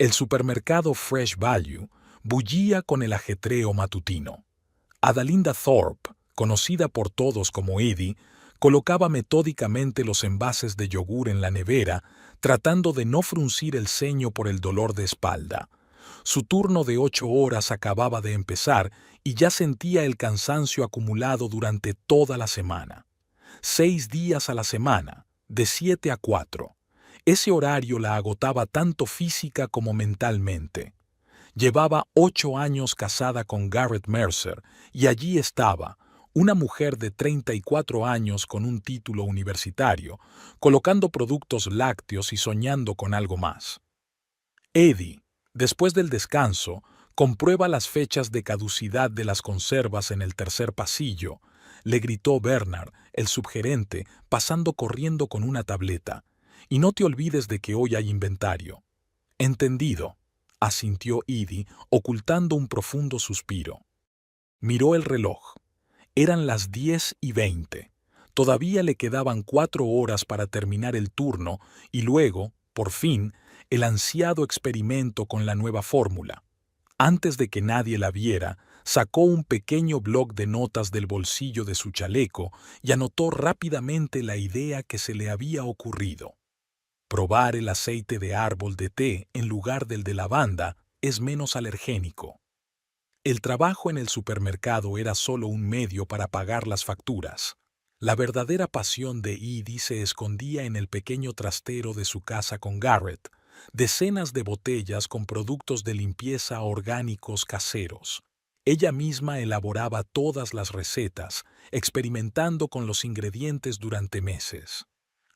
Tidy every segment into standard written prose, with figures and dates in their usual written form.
El supermercado Fresh Value bullía con el ajetreo matutino. Adalinda Thorpe, conocida por todos como Edie, colocaba metódicamente los envases de yogur en la nevera, tratando de no fruncir el ceño por el dolor de espalda. Su turno de 8 horas acababa de empezar y ya sentía el cansancio acumulado durante toda la semana. 6 días a la semana, de 7 a 4. Ese horario la agotaba tanto física como mentalmente. Llevaba 8 años casada con Garrett Mercer y allí estaba, una mujer de 34 años con un título universitario, colocando productos lácteos y soñando con algo más. Edie, después del descanso, comprueba las fechas de caducidad de las conservas en el tercer pasillo, le gritó Bernard, el subgerente, pasando corriendo con una tableta. Y no te olvides de que hoy hay inventario. Entendido, asintió Edie, ocultando un profundo suspiro. Miró el reloj. Eran las 10:20. Todavía le quedaban 4 horas para terminar el turno y luego, por fin, el ansiado experimento con la nueva fórmula. Antes de que nadie la viera, sacó un pequeño bloc de notas del bolsillo de su chaleco y anotó rápidamente la idea que se le había ocurrido. Probar el aceite de árbol de té en lugar del de lavanda es menos alergénico. El trabajo en el supermercado era solo un medio para pagar las facturas. La verdadera pasión de Edie se escondía en el pequeño trastero de su casa con Garrett, decenas de botellas con productos de limpieza orgánicos caseros. Ella misma elaboraba todas las recetas, experimentando con los ingredientes durante meses.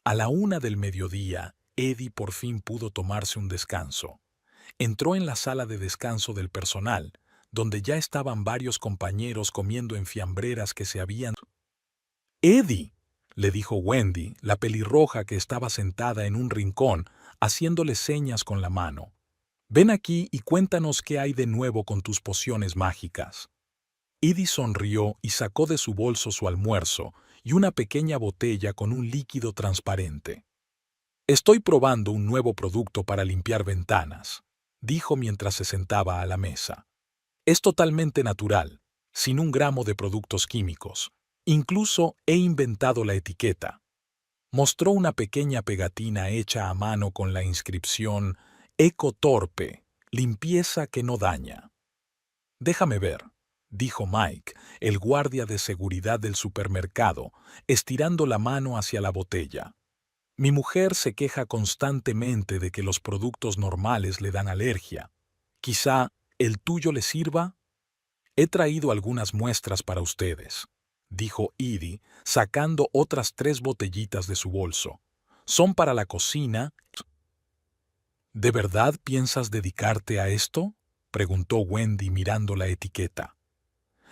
A la 1 del mediodía, Edie por fin pudo tomarse un descanso. Entró en la sala de descanso del personal, donde ya estaban varios compañeros comiendo en fiambreras que se habían... «Edie», le dijo Wendy, la pelirroja que estaba sentada en un rincón, haciéndole señas con la mano. «Ven aquí y cuéntanos qué hay de nuevo con tus pociones mágicas». Edie sonrió y sacó de su bolso su almuerzo y una pequeña botella con un líquido transparente. «Estoy probando un nuevo producto para limpiar ventanas», dijo mientras se sentaba a la mesa. «Es totalmente natural, sin 1 gramo de productos químicos. Incluso he inventado la etiqueta». Mostró una pequeña pegatina hecha a mano con la inscripción «Eco Torpe, limpieza que no daña». «Déjame ver», dijo Mike, el guardia de seguridad del supermercado, estirando la mano hacia la botella. «Mi mujer se queja constantemente de que los productos normales le dan alergia. Quizá el tuyo le sirva». «He traído algunas muestras para ustedes», dijo Edie, sacando otras 3 botellitas de su bolso. «Son para la cocina». «¿De verdad piensas dedicarte a esto?», preguntó Wendy mirando la etiqueta.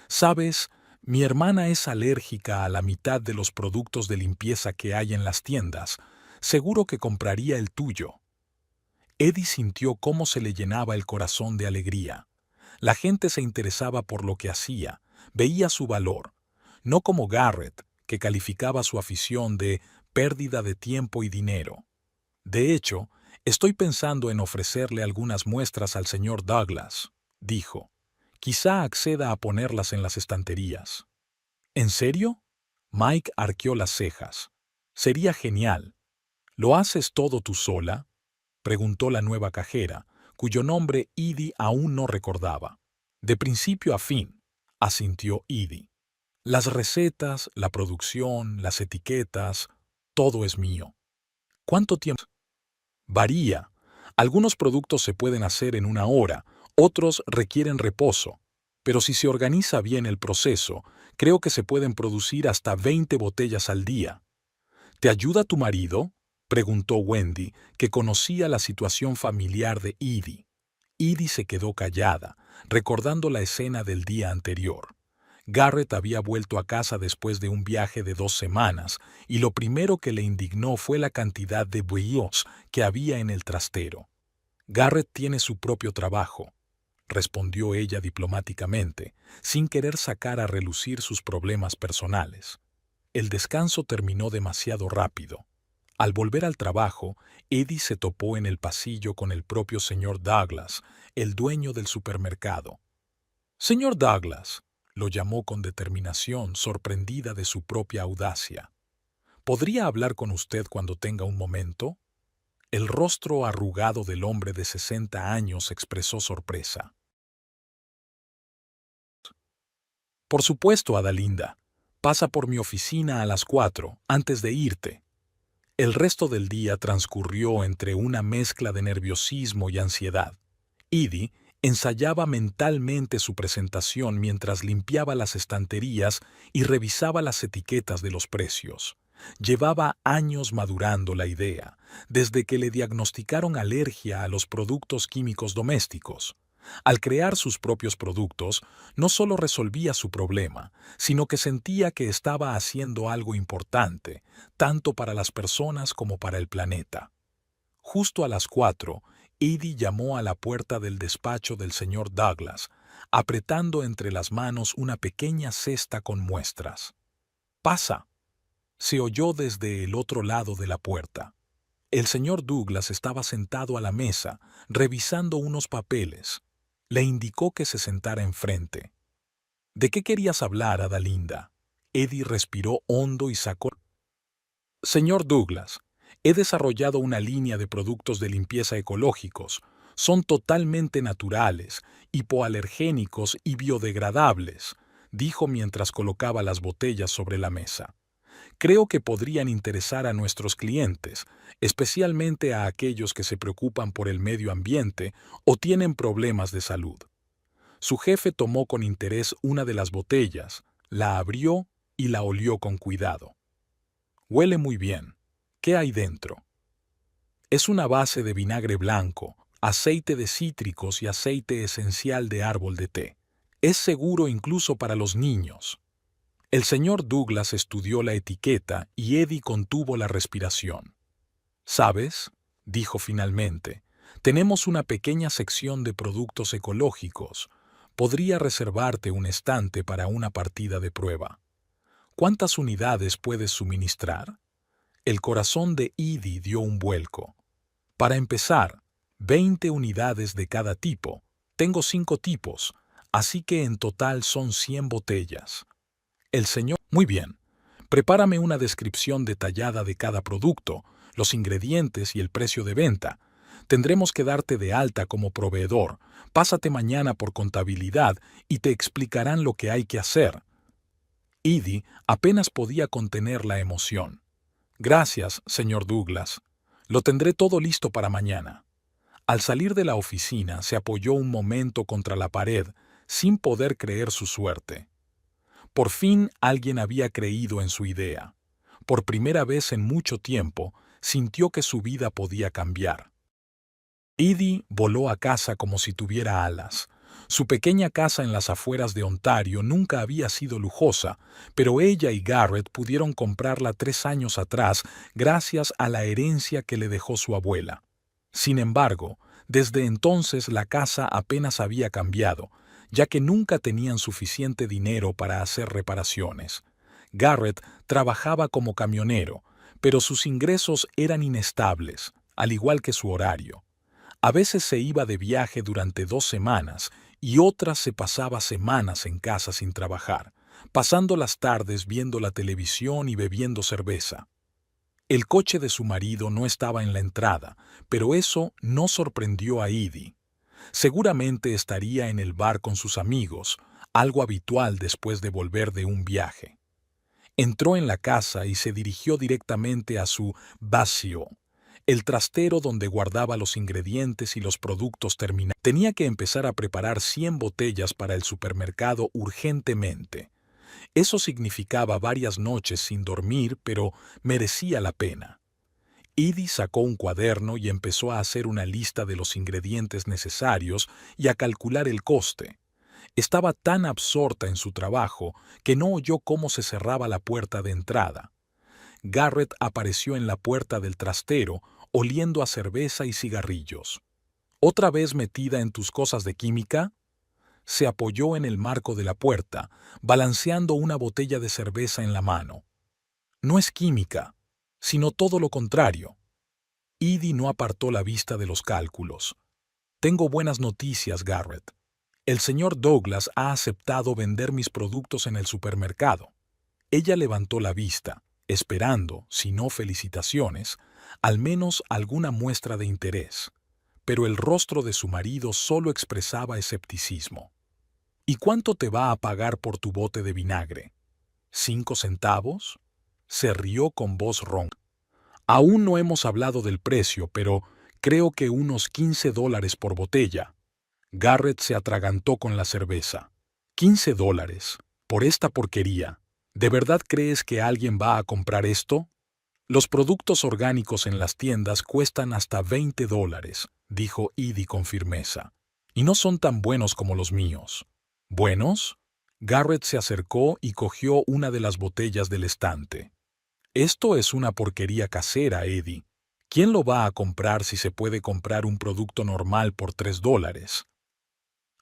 «Sabes, mi hermana es alérgica a la mitad de los productos de limpieza que hay en las tiendas. Seguro que compraría el tuyo». Edie sintió cómo se le llenaba el corazón de alegría. La gente se interesaba por lo que hacía, veía su valor, no como Garrett, que calificaba su afición de pérdida de tiempo y dinero. «De hecho, estoy pensando en ofrecerle algunas muestras al señor Douglas», dijo. «Quizá acceda a ponerlas en las estanterías». «¿En serio?», Mike arqueó las cejas. «Sería genial». «¿Lo haces todo tú sola?», preguntó la nueva cajera, cuyo nombre Edie aún no recordaba. «De principio a fin», asintió Edie. «Las recetas, la producción, las etiquetas, todo es mío». «¿Cuánto tiempo?» «Varía. Algunos productos se pueden hacer en 1 hora, otros requieren reposo. Pero si se organiza bien el proceso, creo que se pueden producir hasta 20 botellas al día». «¿Te ayuda tu marido?», preguntó Wendy, que conocía la situación familiar de Edie. Edie se quedó callada, recordando la escena del día anterior. Garrett había vuelto a casa después de un viaje de 2 semanas, y lo primero que le indignó fue la cantidad de bouillots que había en el trastero. «Garrett tiene su propio trabajo», respondió ella diplomáticamente, sin querer sacar a relucir sus problemas personales. El descanso terminó demasiado rápido. Al volver al trabajo, Eddie se topó en el pasillo con el propio señor Douglas, el dueño del supermercado. «Señor Douglas», lo llamó con determinación, sorprendida de su propia audacia. «¿Podría hablar con usted cuando tenga un momento?» El rostro arrugado del hombre de 60 años expresó sorpresa. «Por supuesto, Adalinda. Pasa por mi oficina a las 4, antes de irte». El resto del día transcurrió entre una mezcla de nerviosismo y ansiedad. Edie ensayaba mentalmente su presentación mientras limpiaba las estanterías y revisaba las etiquetas de los precios. Llevaba años madurando la idea, desde que le diagnosticaron alergia a los productos químicos domésticos. Al crear sus propios productos, no solo resolvía su problema, sino que sentía que estaba haciendo algo importante, tanto para las personas como para el planeta. Justo a las 4, Edie llamó a la puerta del despacho del señor Douglas, apretando entre las manos una pequeña cesta con muestras. «Pasa», se oyó desde el otro lado de la puerta. El señor Douglas estaba sentado a la mesa, revisando unos papeles. Le indicó que se sentara enfrente. «¿De qué querías hablar, Adalinda?» Edie respiró hondo y sacó. «Señor Douglas, he desarrollado una línea de productos de limpieza ecológicos. Son totalmente naturales, hipoalergénicos y biodegradables», dijo mientras colocaba las botellas sobre la mesa. «Creo que podrían interesar a nuestros clientes, especialmente a aquellos que se preocupan por el medio ambiente o tienen problemas de salud». Su jefe tomó con interés una de las botellas, la abrió y la olió con cuidado. «Huele muy bien. ¿Qué hay dentro?» «Es una base de vinagre blanco, aceite de cítricos y aceite esencial de árbol de té. Es seguro incluso para los niños». El señor Douglas estudió la etiqueta y Edie contuvo la respiración. «¿Sabes?», dijo finalmente, «tenemos una pequeña sección de productos ecológicos. Podría reservarte un estante para una partida de prueba. ¿Cuántas unidades puedes suministrar?» El corazón de Edie dio un vuelco. «Para empezar, 20 unidades de cada tipo. Tengo 5 tipos, así que en total son 100 botellas». El señor, «Muy bien. Prepárame una descripción detallada de cada producto, los ingredientes y el precio de venta. Tendremos que darte de alta como proveedor. Pásate mañana por contabilidad y te explicarán lo que hay que hacer». Edie apenas podía contener la emoción. «Gracias, señor Douglas. Lo tendré todo listo para mañana». Al salir de la oficina se apoyó un momento contra la pared, sin poder creer su suerte. Por fin alguien había creído en su idea. Por primera vez en mucho tiempo, sintió que su vida podía cambiar. Edie voló a casa como si tuviera alas. Su pequeña casa en las afueras de Ontario nunca había sido lujosa, pero ella y Garrett pudieron comprarla 3 años atrás gracias a la herencia que le dejó su abuela. Sin embargo, desde entonces la casa apenas había cambiado, ya que nunca tenían suficiente dinero para hacer reparaciones. Garrett trabajaba como camionero, pero sus ingresos eran inestables, al igual que su horario. A veces se iba de viaje durante 2 semanas y otras se pasaba semanas en casa sin trabajar, pasando las tardes viendo la televisión y bebiendo cerveza. El coche de su marido no estaba en la entrada, pero eso no sorprendió a Edie. Seguramente estaría en el bar con sus amigos, algo habitual después de volver de un viaje. Entró en la casa y se dirigió directamente a su vacío, el trastero donde guardaba los ingredientes y los productos terminados. Tenía que empezar a preparar 100 botellas para el supermercado urgentemente. Eso significaba varias noches sin dormir, pero merecía la pena. Edie sacó un cuaderno y empezó a hacer una lista de los ingredientes necesarios y a calcular el coste. Estaba tan absorta en su trabajo que no oyó cómo se cerraba la puerta de entrada. Garrett apareció en la puerta del trastero, oliendo a cerveza y cigarrillos. «¿Otra vez metida en tus cosas de química?» Se apoyó en el marco de la puerta, balanceando una botella de cerveza en la mano. «No es química. sino todo lo contrario. Edie no apartó la vista de los cálculos. Tengo buenas noticias, Garrett. El señor Douglas ha aceptado vender mis productos en el supermercado. Ella levantó la vista, esperando, si no felicitaciones, al menos alguna muestra de interés. Pero el rostro de su marido solo expresaba escepticismo. ¿Y cuánto te va a pagar por tu bote de vinagre? ¿5 centavos? Se rió con voz ronca. Aún no hemos hablado del precio, pero creo que unos $15 por botella. Garrett se atragantó con la cerveza. $15 por esta porquería. ¿De verdad crees que alguien va a comprar esto? Los productos orgánicos en las tiendas cuestan hasta $20, dijo Edie con firmeza. Y no son tan buenos como los míos. ¿Buenos? Garrett se acercó y cogió una de las botellas del estante. Esto es una porquería casera, Edie. ¿Quién lo va a comprar si se puede comprar un producto normal por $3?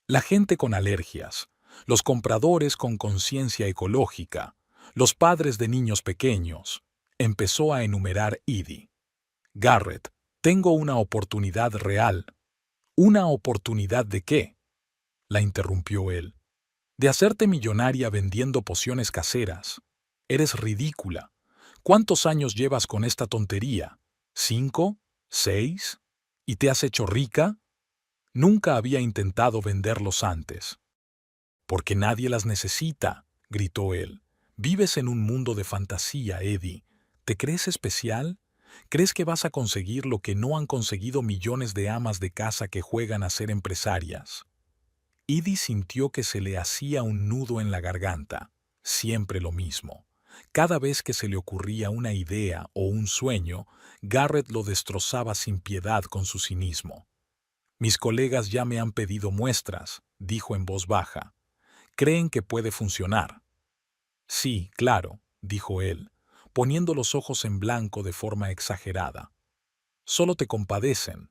La gente con alergias, los compradores con conciencia ecológica, los padres de niños pequeños, empezó a enumerar Edie. Garrett, tengo una oportunidad real. ¿Una oportunidad de qué? La interrumpió él. De hacerte millonaria vendiendo pociones caseras. Eres ridícula. ¿Cuántos años llevas con esta tontería? ¿5? ¿6? ¿Y te has hecho rica? Nunca había intentado venderlos antes. Porque nadie las necesita, gritó él. Vives en un mundo de fantasía, Edie. ¿Te crees especial? ¿Crees que vas a conseguir lo que no han conseguido millones de amas de casa que juegan a ser empresarias? Edie sintió que se le hacía un nudo en la garganta. Siempre lo mismo. Cada vez que se le ocurría una idea o un sueño, Garrett lo destrozaba sin piedad con su cinismo. Mis colegas ya me han pedido muestras, dijo en voz baja. ¿Creen que puede funcionar? Sí, claro, dijo él, poniendo los ojos en blanco de forma exagerada. Solo te compadecen.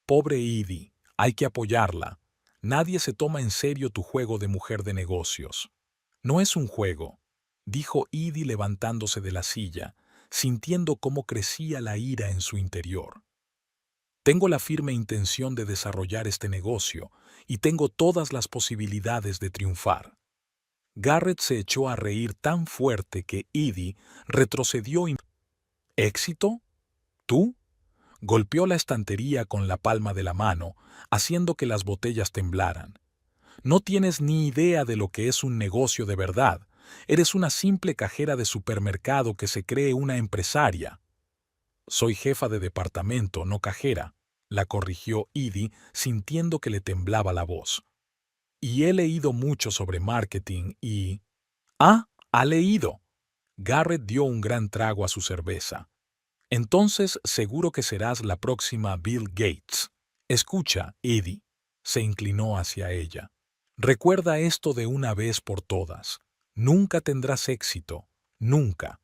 Pobre Edie, hay que apoyarla. Nadie se toma en serio tu juego de mujer de negocios. No es un juego, dijo Edie levantándose de la silla, sintiendo cómo crecía la ira en su interior. Tengo la firme intención de desarrollar este negocio y tengo todas las posibilidades de triunfar. Garrett se echó a reír tan fuerte que Edie retrocedió. ¿Éxito? ¿Tú? Golpeó la estantería con la palma de la mano, haciendo que las botellas temblaran. No tienes ni idea de lo que es un negocio de verdad. Eres una simple cajera de supermercado que se cree una empresaria. Soy jefa de departamento, no cajera, la corrigió Edie, sintiendo que le temblaba la voz. Y he leído mucho sobre marketing y... ¡Ah! ¡Ha leído! Garrett dio un gran trago a su cerveza. Entonces seguro que serás la próxima Bill Gates. Escucha, Edie. Se inclinó hacia ella. Recuerda esto de una vez por todas. Nunca tendrás éxito. Nunca.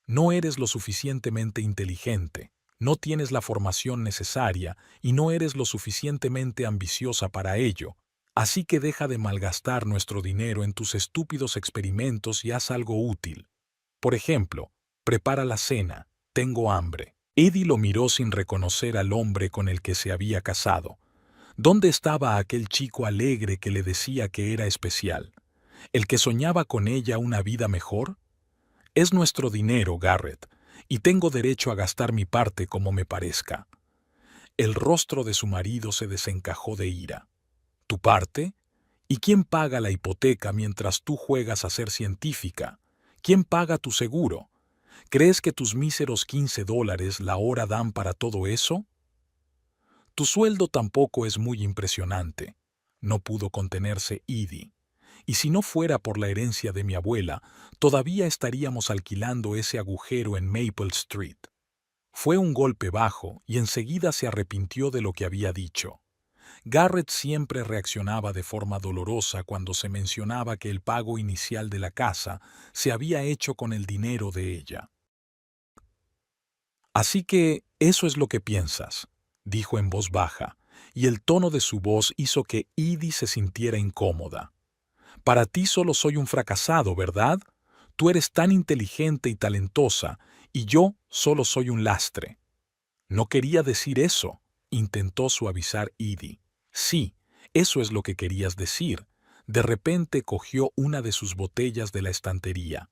No eres lo suficientemente inteligente, no tienes la formación necesaria y no eres lo suficientemente ambiciosa para ello. Así que deja de malgastar nuestro dinero en tus estúpidos experimentos y haz algo útil. Por ejemplo, prepara la cena. Tengo hambre. Edie lo miró sin reconocer al hombre con el que se había casado. ¿Dónde estaba aquel chico alegre que le decía que era especial? ¿El que soñaba con ella una vida mejor? Es nuestro dinero, Garrett, y tengo derecho a gastar mi parte como me parezca. El rostro de su marido se desencajó de ira. ¿Tu parte? ¿Y quién paga la hipoteca mientras tú juegas a ser científica? ¿Quién paga tu seguro? ¿Crees que tus míseros $15 la hora dan para todo eso? Tu sueldo tampoco es muy impresionante. No pudo contenerse Edie. Y si no fuera por la herencia de mi abuela, todavía estaríamos alquilando ese agujero en Maple Street. Fue un golpe bajo y enseguida se arrepintió de lo que había dicho. Garrett siempre reaccionaba de forma dolorosa cuando se mencionaba que el pago inicial de la casa se había hecho con el dinero de ella. Así que eso es lo que piensas, dijo en voz baja, y el tono de su voz hizo que Edie se sintiera incómoda. Para ti solo soy un fracasado, ¿verdad? Tú eres tan inteligente y talentosa, y yo solo soy un lastre. No quería decir eso, intentó suavizar Edie. Sí, eso es lo que querías decir. De repente cogió una de sus botellas de la estantería.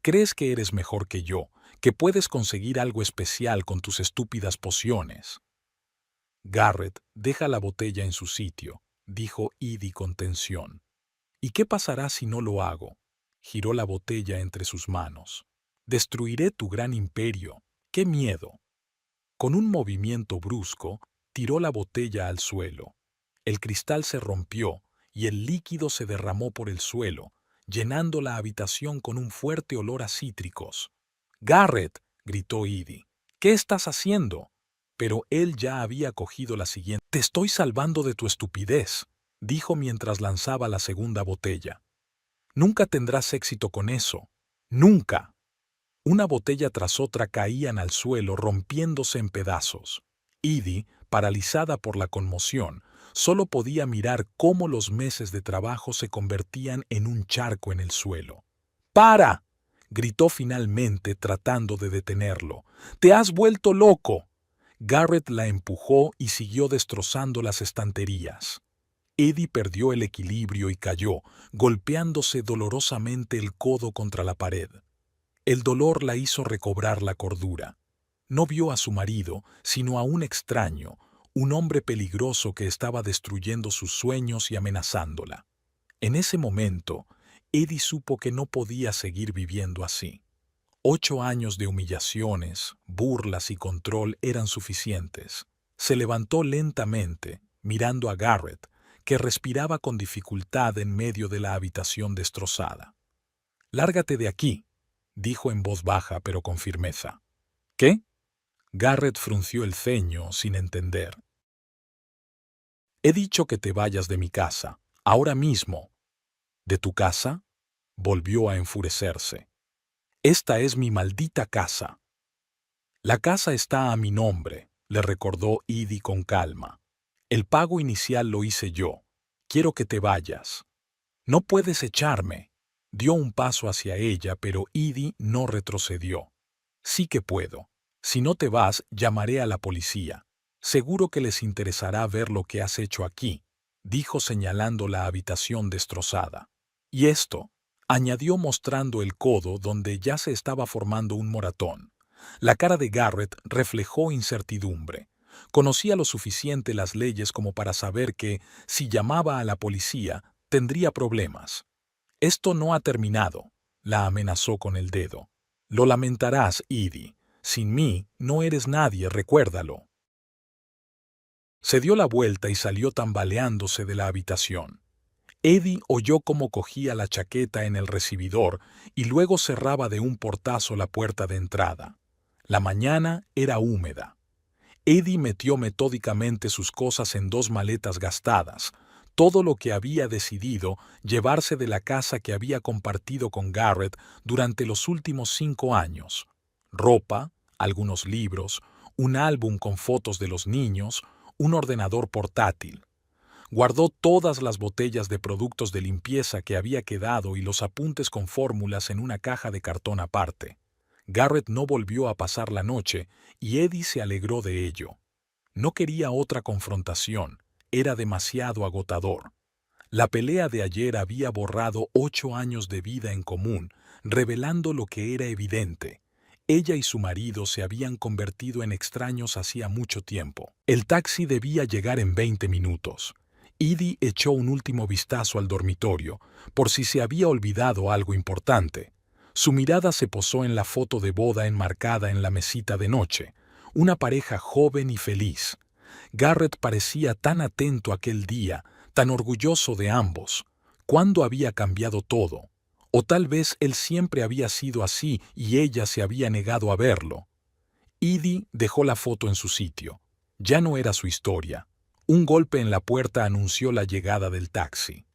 Crees que eres mejor que yo, que puedes conseguir algo especial con tus estúpidas pociones. Garrett, deja la botella en su sitio, dijo Edie con tensión. ¿Y qué pasará si no lo hago? Giró la botella entre sus manos. Destruiré tu gran imperio. ¡Qué miedo! Con un movimiento brusco, tiró la botella al suelo. El cristal se rompió y el líquido se derramó por el suelo, llenando la habitación con un fuerte olor a cítricos. «¡Garrett!», gritó Edie. «¿Qué estás haciendo?». Pero él ya había cogido la siguiente. «Te estoy salvando de tu estupidez», dijo mientras lanzaba la segunda botella. «Nunca tendrás éxito con eso. ¡Nunca!». Una botella tras otra caían al suelo rompiéndose en pedazos. Edie, paralizada por la conmoción, solo podía mirar cómo los meses de trabajo se convertían en un charco en el suelo. «¡Para!», gritó finalmente tratando de detenerlo. «¡Te has vuelto loco!». Garrett la empujó y siguió destrozando las estanterías. Edie perdió el equilibrio y cayó, golpeándose dolorosamente el codo contra la pared. El dolor la hizo recobrar la cordura. No vio a su marido, sino a un extraño, un hombre peligroso que estaba destruyendo sus sueños y amenazándola. En ese momento, Edie supo que no podía seguir viviendo así. 8 años de humillaciones, burlas y control eran suficientes. Se levantó lentamente, mirando a Garrett, que respiraba con dificultad en medio de la habitación destrozada. «Lárgate de aquí», dijo en voz baja pero con firmeza. «¿Qué?». Garrett frunció el ceño sin entender. «He dicho que te vayas de mi casa, ahora mismo». «¿De tu casa?». Volvió a enfurecerse. «Esta es mi maldita casa». «La casa está a mi nombre», le recordó Edie con calma. «El pago inicial lo hice yo. Quiero que te vayas». «No puedes echarme». Dio un paso hacia ella, pero Edie no retrocedió. «Sí que puedo. Si no te vas, llamaré a la policía. Seguro que les interesará ver lo que has hecho aquí», dijo señalando la habitación destrozada. «Y esto», añadió mostrando el codo donde ya se estaba formando un moratón. La cara de Garrett reflejó incertidumbre. Conocía lo suficiente las leyes como para saber que, si llamaba a la policía, tendría problemas. «Esto no ha terminado», la amenazó con el dedo. «Lo lamentarás, Edie. Sin mí no eres nadie, recuérdalo». Se dio la vuelta y salió tambaleándose de la habitación. Edie oyó cómo cogía la chaqueta en el recibidor y luego cerraba de un portazo la puerta de entrada. La mañana era húmeda. Edie metió metódicamente sus cosas en 2 maletas gastadas, todo lo que había decidido llevarse de la casa que había compartido con Garrett durante los últimos 5 años. Ropa, algunos libros, un álbum con fotos de los niños, un ordenador portátil. Guardó todas las botellas de productos de limpieza que había quedado y los apuntes con fórmulas en una caja de cartón aparte. Garrett no volvió a pasar la noche y Edie se alegró de ello. No quería otra confrontación, era demasiado agotador. La pelea de ayer había borrado 8 años de vida en común, revelando lo que era evidente. Ella y su marido se habían convertido en extraños hacía mucho tiempo. El taxi debía llegar en 20 minutos. Edie echó un último vistazo al dormitorio, por si se había olvidado algo importante. Su mirada se posó en la foto de boda enmarcada en la mesita de noche, una pareja joven y feliz. Garrett parecía tan atento aquel día, tan orgulloso de ambos. ¿Cuándo había cambiado todo? O tal vez él siempre había sido así y ella se había negado a verlo. Edie dejó la foto en su sitio. Ya no era su historia. Un golpe en la puerta anunció la llegada del taxi.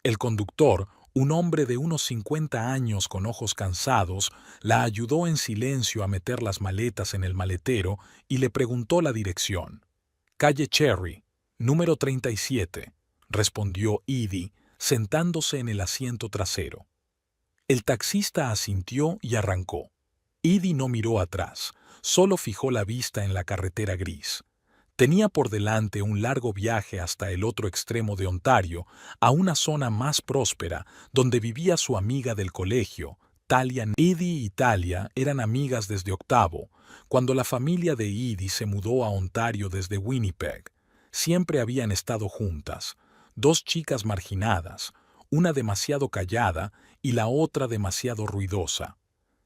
El conductor, un hombre de unos 50 años con ojos cansados, la ayudó en silencio a meter las maletas en el maletero y le preguntó la dirección. «Calle Cherry, número 37», respondió Edie, sentándose en el asiento trasero. El taxista asintió y arrancó. Edie no miró atrás, solo fijó la vista en la carretera gris. Tenía por delante un largo viaje hasta el otro extremo de Ontario, a una zona más próspera, donde vivía su amiga del colegio, Talia. Edie y Talia eran amigas desde octavo, cuando la familia de Edie se mudó a Ontario desde Winnipeg. Siempre habían estado juntas, dos chicas marginadas, una demasiado callada y la otra demasiado ruidosa.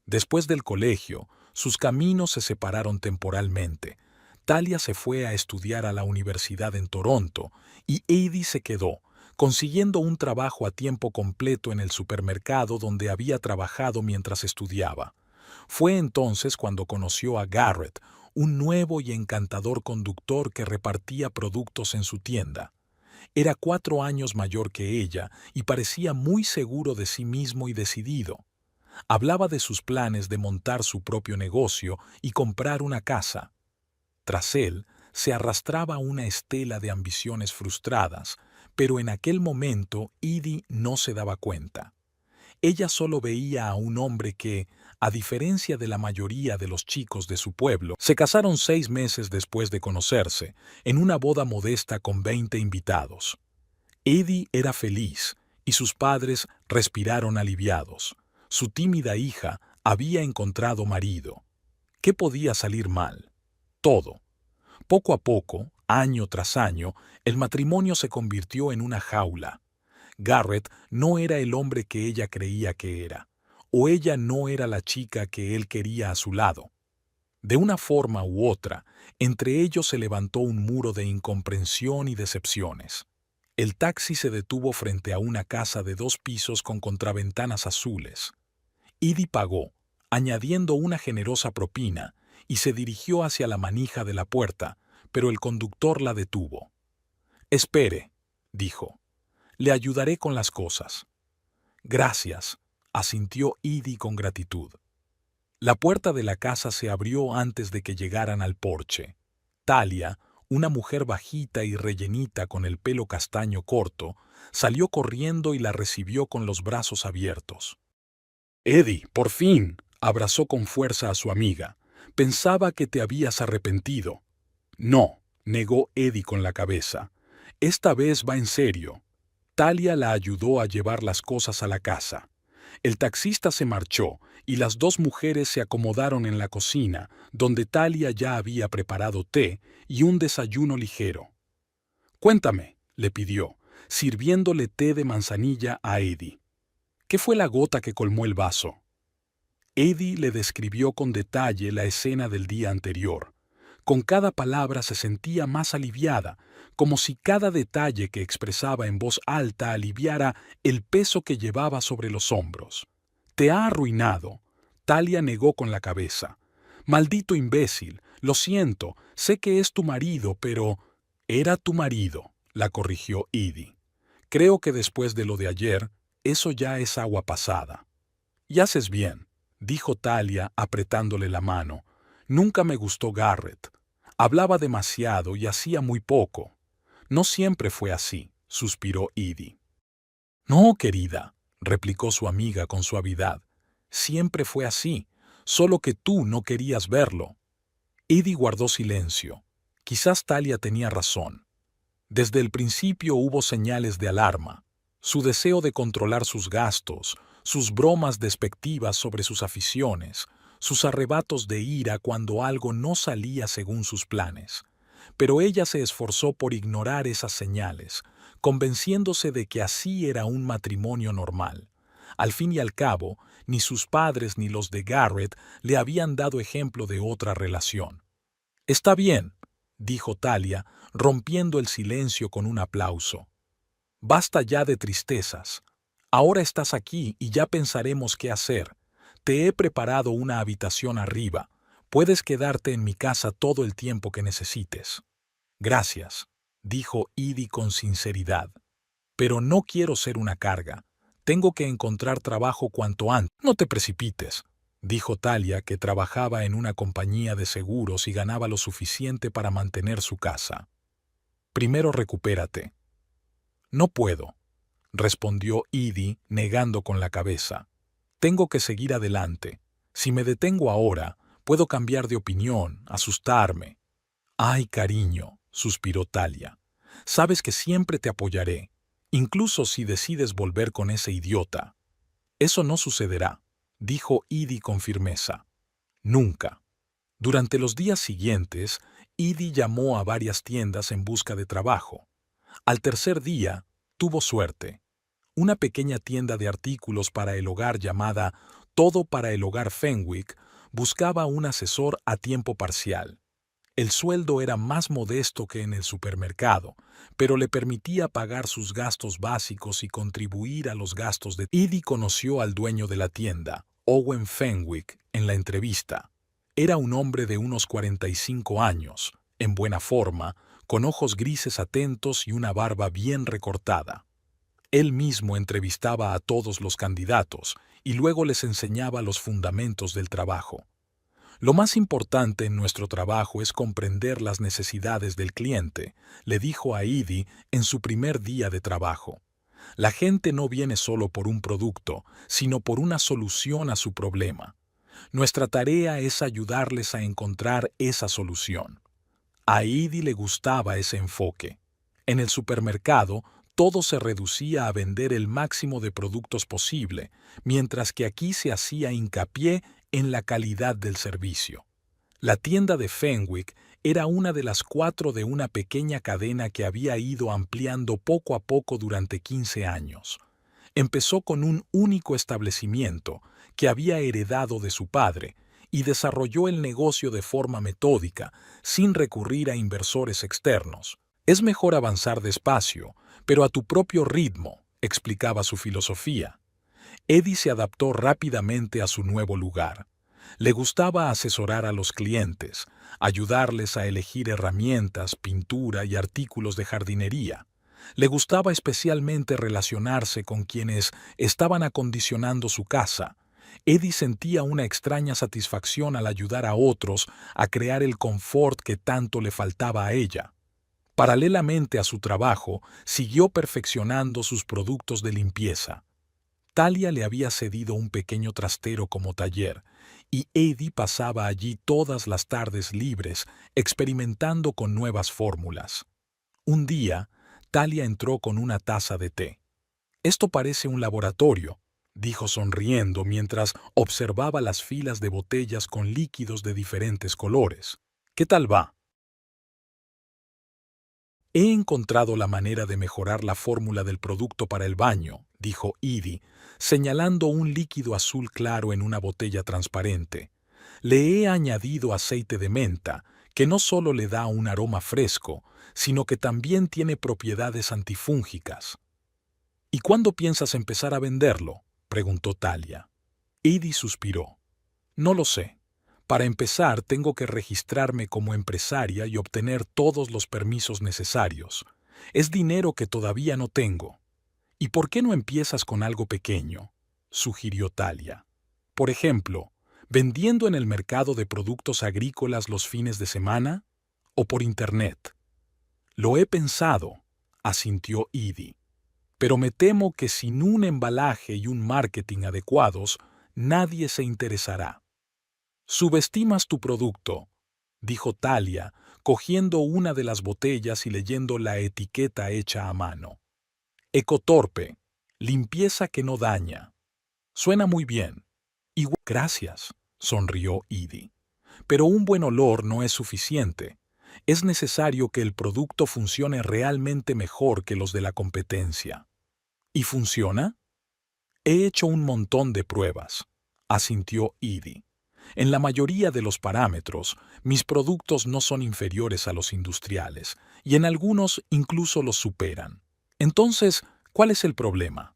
Después del colegio, sus caminos se separaron temporalmente. Talia se fue a estudiar a la universidad en Toronto y Edie se quedó, consiguiendo un trabajo a tiempo completo en el supermercado donde había trabajado mientras estudiaba. Fue entonces cuando conoció a Garrett, un nuevo y encantador conductor que repartía productos en su tienda. Era 4 años mayor que ella y parecía muy seguro de sí mismo y decidido. Hablaba de sus planes de montar su propio negocio y comprar una casa. Tras él, se arrastraba una estela de ambiciones frustradas, pero en aquel momento Edie no se daba cuenta. Ella solo veía a un hombre que, a diferencia de la mayoría de los chicos de su pueblo, se casaron 6 meses después de conocerse, en una boda modesta con 20 invitados. Edie era feliz, y sus padres respiraron aliviados. Su tímida hija había encontrado marido. ¿Qué podía salir mal? Todo. Poco a poco, año tras año, el matrimonio se convirtió en una jaula. Garrett no era el hombre que ella creía que era, o ella no era la chica que él quería a su lado. De una forma u otra, entre ellos se levantó un muro de incomprensión y decepciones. El taxi se detuvo frente a una casa de 2 pisos con contraventanas azules. Edie pagó, añadiendo una generosa propina, y se dirigió hacia la manija de la puerta, pero el conductor la detuvo. «Espere», dijo. «Le ayudaré con las cosas». «Gracias», asintió Edie con gratitud. La puerta de la casa se abrió antes de que llegaran al porche. Talia, una mujer bajita y rellenita con el pelo castaño corto, salió corriendo y la recibió con los brazos abiertos. «Edie, por fin», abrazó con fuerza a su amiga. «Pensaba que te habías arrepentido». «No», negó Edie con la cabeza. «Esta vez va en serio». Talia la ayudó a llevar las cosas a la casa. El taxista se marchó y las 2 mujeres se acomodaron en la cocina, donde Talia ya había preparado té y un desayuno ligero. «Cuéntame», le pidió, sirviéndole té de manzanilla a Edie. «¿Qué fue la gota que colmó el vaso?» Edie le describió con detalle la escena del día anterior. Con cada palabra se sentía más aliviada, como si cada detalle que expresaba en voz alta aliviara el peso que llevaba sobre los hombros. «Te ha arruinado», Talia negó con la cabeza. «Maldito imbécil, lo siento, sé que es tu marido, pero...» «Era tu marido», la corrigió Edie. «Creo que después de lo de ayer, eso ya es agua pasada». «Y haces bien», dijo Talia apretándole la mano. «Nunca me gustó Garrett. Hablaba demasiado y hacía muy poco». «No siempre fue así», suspiró Edie. «No, querida», replicó su amiga con suavidad. «Siempre fue así, solo que tú no querías verlo». Edie guardó silencio. Quizás Talia tenía razón. Desde el principio hubo señales de alarma. Su deseo de controlar sus gastos, sus bromas despectivas sobre sus aficiones, sus arrebatos de ira cuando algo no salía según sus planes. Pero ella se esforzó por ignorar esas señales, convenciéndose de que así era un matrimonio normal. Al fin y al cabo, ni sus padres ni los de Garrett le habían dado ejemplo de otra relación. «Está bien», dijo Talia, rompiendo el silencio con un aplauso. «Basta ya de tristezas. Ahora estás aquí y ya pensaremos qué hacer. Te he preparado una habitación arriba. Puedes quedarte en mi casa todo el tiempo que necesites». «Gracias», dijo Edie con sinceridad. «Pero no quiero ser una carga. Tengo que encontrar trabajo cuanto antes». «No te precipites», dijo Talia, que trabajaba en una compañía de seguros y ganaba lo suficiente para mantener su casa. «Primero recupérate». «No puedo», respondió Edie negando con la cabeza. «Tengo que seguir adelante. Si me detengo ahora, puedo cambiar de opinión, asustarme. Ay, cariño, suspiró Talia. Sabes que siempre te apoyaré, incluso si decides volver con ese idiota. Eso no sucederá, dijo Edie con firmeza. Nunca. Durante los días siguientes, Edie llamó a varias tiendas en busca de trabajo. Al tercer día, tuvo suerte. Una pequeña tienda de artículos para el hogar llamada Todo para el Hogar Fenwick buscaba un asesor a tiempo parcial. El sueldo era más modesto que en el supermercado, pero le permitía pagar sus gastos básicos y contribuir a los gastos de... Edie conoció al dueño de la tienda, Owen Fenwick, en la entrevista. Era un hombre de unos 45 años, en buena forma, con ojos grises atentos y una barba bien recortada. Él mismo entrevistaba a todos los candidatos y luego les enseñaba los fundamentos del trabajo. Lo más importante en nuestro trabajo es comprender las necesidades del cliente, le dijo a Edie en su primer día de trabajo. La gente no viene solo por un producto, sino por una solución a su problema. Nuestra tarea es ayudarles a encontrar esa solución. A Edie le gustaba ese enfoque. En el supermercado, todo se reducía a vender el máximo de productos posible, mientras que aquí se hacía hincapié en la calidad del servicio. La tienda de Fenwick era una de las 4 de una pequeña cadena que había ido ampliando poco a poco durante 15 años. Empezó con un único establecimiento que había heredado de su padre y desarrolló el negocio de forma metódica, sin recurrir a inversores externos. Es mejor avanzar despacio, pero a tu propio ritmo, explicaba su filosofía. Edie se adaptó rápidamente a su nuevo lugar. Le gustaba asesorar a los clientes, ayudarles a elegir herramientas, pintura y artículos de jardinería. Le gustaba especialmente relacionarse con quienes estaban acondicionando su casa. Edie sentía una extraña satisfacción al ayudar a otros a crear el confort que tanto le faltaba a ella. Paralelamente a su trabajo, siguió perfeccionando sus productos de limpieza. Talia le había cedido un pequeño trastero como taller, y Edie pasaba allí todas las tardes libres, experimentando con nuevas fórmulas. Un día, Talia entró con una taza de té. «Esto parece un laboratorio», dijo sonriendo mientras observaba las filas de botellas con líquidos de diferentes colores. «¿Qué tal va?» «He encontrado la manera de mejorar la fórmula del producto para el baño», dijo Edie, señalando un líquido azul claro en una botella transparente. «Le he añadido aceite de menta, que no solo le da un aroma fresco, sino que también tiene propiedades antifúngicas». «¿Y cuándo piensas empezar a venderlo?», preguntó Talia. Edie suspiró. «No lo sé. Para empezar, tengo que registrarme como empresaria y obtener todos los permisos necesarios. Es dinero que todavía no tengo». «¿Y por qué no empiezas con algo pequeño?», sugirió Talia. «Por ejemplo, vendiendo en el mercado de productos agrícolas los fines de semana o por Internet». «Lo he pensado», asintió Edie. «Pero me temo que sin un embalaje y un marketing adecuados, nadie se interesará». «Subestimas tu producto», dijo Talia, cogiendo una de las botellas y leyendo la etiqueta hecha a mano. «Ecotorpe, limpieza que no daña». «Suena muy bien». «Gracias», sonrió Edie. «Pero un buen olor no es suficiente. Es necesario que el producto funcione realmente mejor que los de la competencia». «¿Y funciona?». «He hecho un montón de pruebas», asintió Edie. «En la mayoría de los parámetros, mis productos no son inferiores a los industriales, y en algunos incluso los superan. Entonces, ¿cuál es el problema?».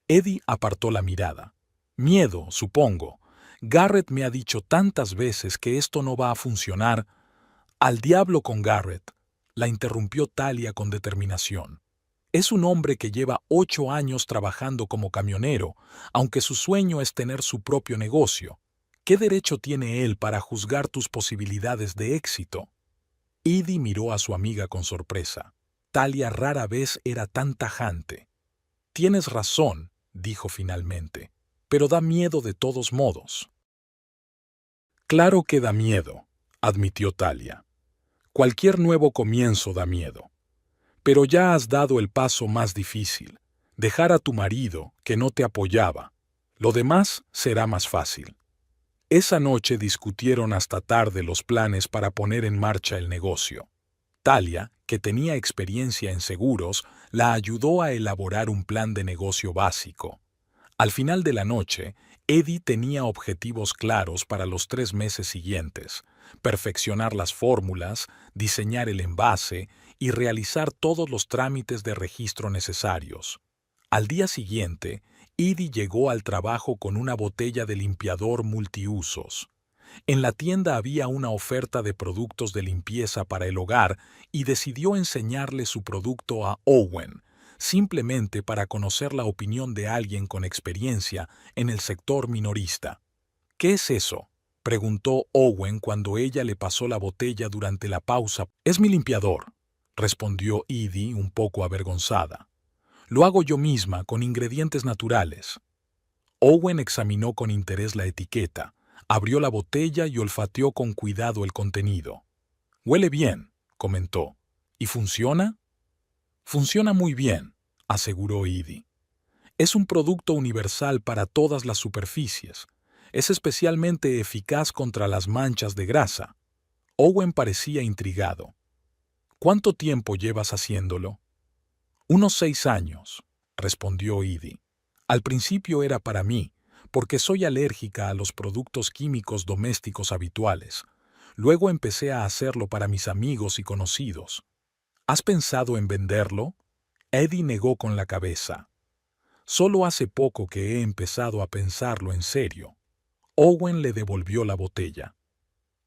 Edie apartó la mirada. «Miedo, supongo. Garrett me ha dicho tantas veces que esto no va a funcionar». «Al diablo con Garrett», la interrumpió Talia con determinación. «Es un hombre que lleva 8 años trabajando como camionero, aunque su sueño es tener su propio negocio. ¿Qué derecho tiene él para juzgar tus posibilidades de éxito?». Edie miró a su amiga con sorpresa. Talia rara vez era tan tajante. «Tienes razón», dijo finalmente, «pero da miedo de todos modos». Claro que da miedo, admitió Talia. Cualquier nuevo comienzo da miedo. Pero ya has dado el paso más difícil, dejar a tu marido, que no te apoyaba. Lo demás será más fácil. Esa noche discutieron hasta tarde los planes para poner en marcha el negocio. Talia, que tenía experiencia en seguros, la ayudó a elaborar un plan de negocio básico. Al final de la noche, Eddie tenía objetivos claros para los 3 meses siguientes: perfeccionar las fórmulas, diseñar el envase y realizar todos los trámites de registro necesarios. Al día siguiente, Eddie llegó al trabajo con una botella de limpiador multiusos. En la tienda había una oferta de productos de limpieza para el hogar y decidió enseñarle su producto a Owen, simplemente para conocer la opinión de alguien con experiencia en el sector minorista. ¿Qué es eso?, preguntó Owen cuando ella le pasó la botella durante la pausa. Es mi limpiador, respondió Edie un poco avergonzada. Lo hago yo misma con ingredientes naturales. Owen examinó con interés la etiqueta, abrió la botella y olfateó con cuidado el contenido. Huele bien, comentó. ¿Y funciona? Funciona muy bien, aseguró Edie. Es un producto universal para todas las superficies. Es especialmente eficaz contra las manchas de grasa. Owen parecía intrigado. ¿Cuánto tiempo llevas haciéndolo? Unos 6 años, respondió Edie. Al principio era para mí, porque soy alérgica a los productos químicos domésticos habituales. Luego empecé a hacerlo para mis amigos y conocidos. ¿Has pensado en venderlo? Edie negó con la cabeza. Solo hace poco que he empezado a pensarlo en serio. Owen le devolvió la botella.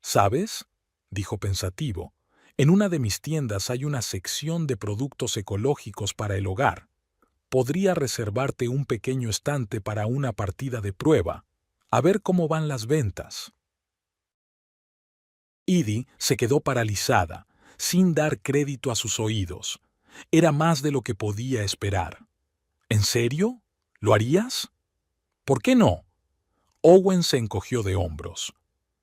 ¿Sabes?, dijo pensativo, en una de mis tiendas hay una sección de productos ecológicos para el hogar. Podría reservarte un pequeño estante para una partida de prueba, a ver cómo van las ventas. Edie se quedó paralizada, sin dar crédito a sus oídos. Era más de lo que podía esperar. ¿En serio? ¿Lo harías? ¿Por qué no? Owen se encogió de hombros.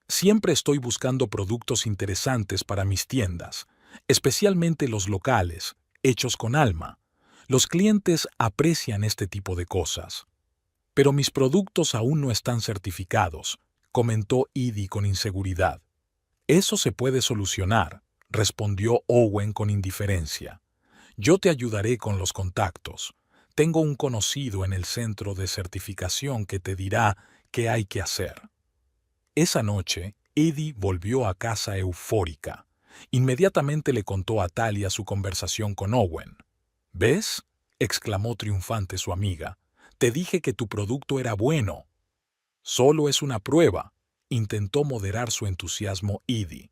Siempre estoy buscando productos interesantes para mis tiendas, especialmente los locales, hechos con alma. Los clientes aprecian este tipo de cosas. Pero mis productos aún no están certificados, comentó Edie con inseguridad. Eso se puede solucionar, respondió Owen con indiferencia. Yo te ayudaré con los contactos. Tengo un conocido en el centro de certificación que te dirá qué hay que hacer. Esa noche, Edie volvió a casa eufórica. Inmediatamente le contó a Talia su conversación con Owen. ¿Ves?, exclamó triunfante su amiga. Te dije que tu producto era bueno. Solo es una prueba, intentó moderar su entusiasmo Edie.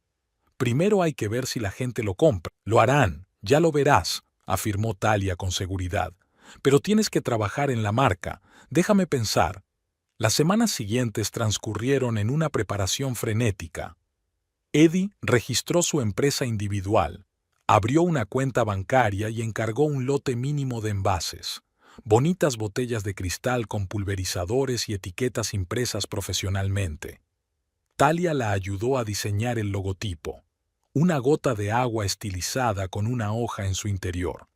Primero hay que ver si la gente lo compra. Lo harán, ya lo verás, afirmó Talia con seguridad. Pero tienes que trabajar en la marca. Déjame pensar. Las semanas siguientes transcurrieron en una preparación frenética. Edie registró su empresa individual, abrió una cuenta bancaria y encargó un lote mínimo de envases, bonitas botellas de cristal con pulverizadores y etiquetas impresas profesionalmente. Talia la ayudó a diseñar el logotipo, una gota de agua estilizada con una hoja en su interior.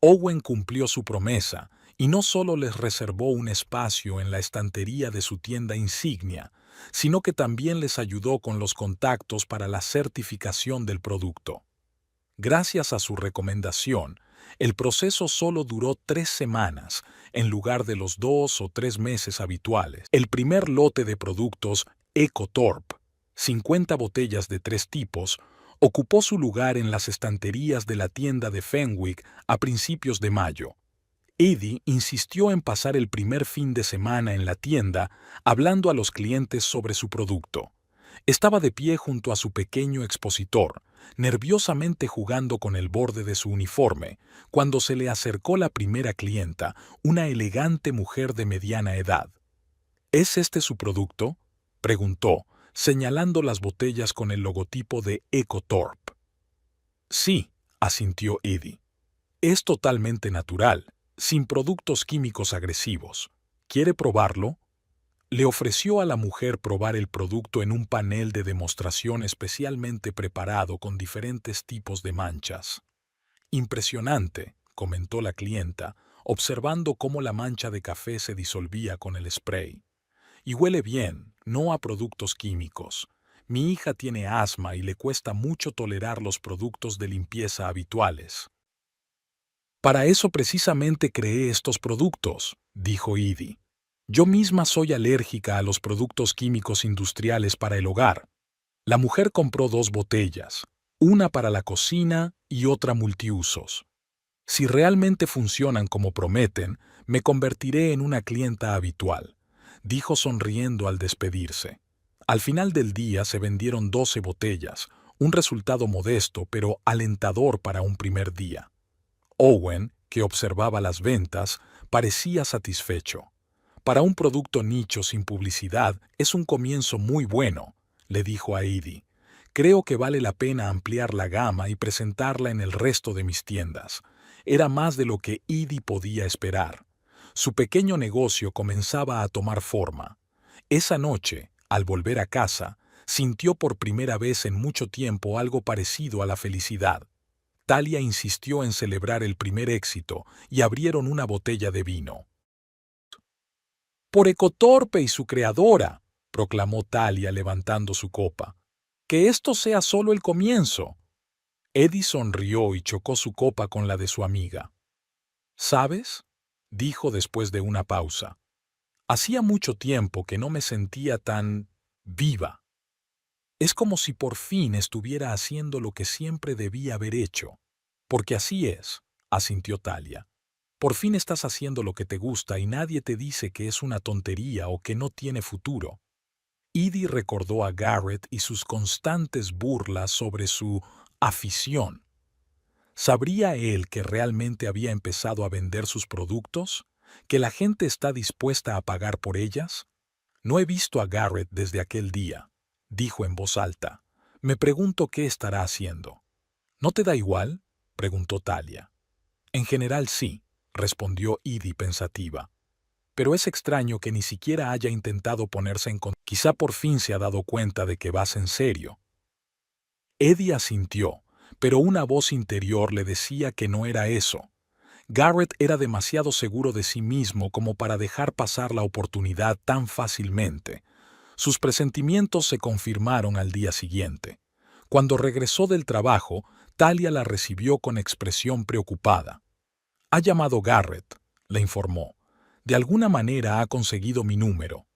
Owen cumplió su promesa y no solo les reservó un espacio en la estantería de su tienda insignia, sino que también les ayudó con los contactos para la certificación del producto. Gracias a su recomendación, el proceso solo duró 3 semanas, en lugar de los 2 o 3 meses habituales. El primer lote de productos EcoTorp, 50 botellas de 3 tipos, ocupó su lugar en las estanterías de la tienda de Fenwick a principios de mayo. Edie insistió en pasar el primer fin de semana en la tienda hablando a los clientes sobre su producto. Estaba de pie junto a su pequeño expositor, nerviosamente jugando con el borde de su uniforme, cuando se le acercó la primera clienta, una elegante mujer de mediana edad. ¿Es este su producto?, preguntó, señalando las botellas con el logotipo de EcoTorp. Sí, asintió Edie. Es totalmente natural, sin productos químicos agresivos. ¿Quiere probarlo? Le ofreció a la mujer probar el producto en un panel de demostración especialmente preparado con diferentes tipos de manchas. Impresionante, comentó la clienta, observando cómo la mancha de café se disolvía con el spray. Y huele bien, no a productos químicos. Mi hija tiene asma y le cuesta mucho tolerar los productos de limpieza habituales. Para eso precisamente creé estos productos, dijo Edie. Yo misma soy alérgica a los productos químicos industriales para el hogar. La mujer compró 2 botellas, una para la cocina y otra multiusos. Si realmente funcionan como prometen, me convertiré en una clienta habitual, dijo sonriendo al despedirse. Al final del día se vendieron 12 botellas, un resultado modesto pero alentador para un primer día. Owen, que observaba las ventas, parecía satisfecho. Para un producto nicho sin publicidad es un comienzo muy bueno, le dijo a Edie. Creo que vale la pena ampliar la gama y presentarla en el resto de mis tiendas. Era más de lo que Edie podía esperar. Su pequeño negocio comenzaba a tomar forma. Esa noche, al volver a casa, sintió por primera vez en mucho tiempo algo parecido a la felicidad. Talia insistió en celebrar el primer éxito y abrieron una botella de vino. «Por Ecotorpe y su creadora», proclamó Talia levantando su copa. «Que esto sea solo el comienzo». Edie sonrió y chocó su copa con la de su amiga. «¿Sabes?», dijo después de una pausa. «Hacía mucho tiempo que no me sentía tan viva. Es como si por fin estuviera haciendo lo que siempre debía haber hecho». «Porque así es», asintió Talia. «Por fin estás haciendo lo que te gusta y nadie te dice que es una tontería o que no tiene futuro». Edie recordó a Garrett y sus constantes burlas sobre su afición. ¿Sabría él que realmente había empezado a vender sus productos? ¿Que la gente está dispuesta a pagar por ellas? «No he visto a Garrett desde aquel día», dijo en voz alta. «Me pregunto qué estará haciendo». «¿No te da igual?», preguntó Talia. «En general sí», respondió Edie pensativa. «Pero es extraño que ni siquiera haya intentado ponerse en contacto. Quizá por fin se ha dado cuenta de que vas en serio». Edie asintió, pero una voz interior le decía que no era eso. Garrett era demasiado seguro de sí mismo como para dejar pasar la oportunidad tan fácilmente. Sus presentimientos se confirmaron al día siguiente. Cuando regresó del trabajo, Talia la recibió con expresión preocupada. «Ha llamado Garrett», le informó. «De alguna manera ha conseguido mi número».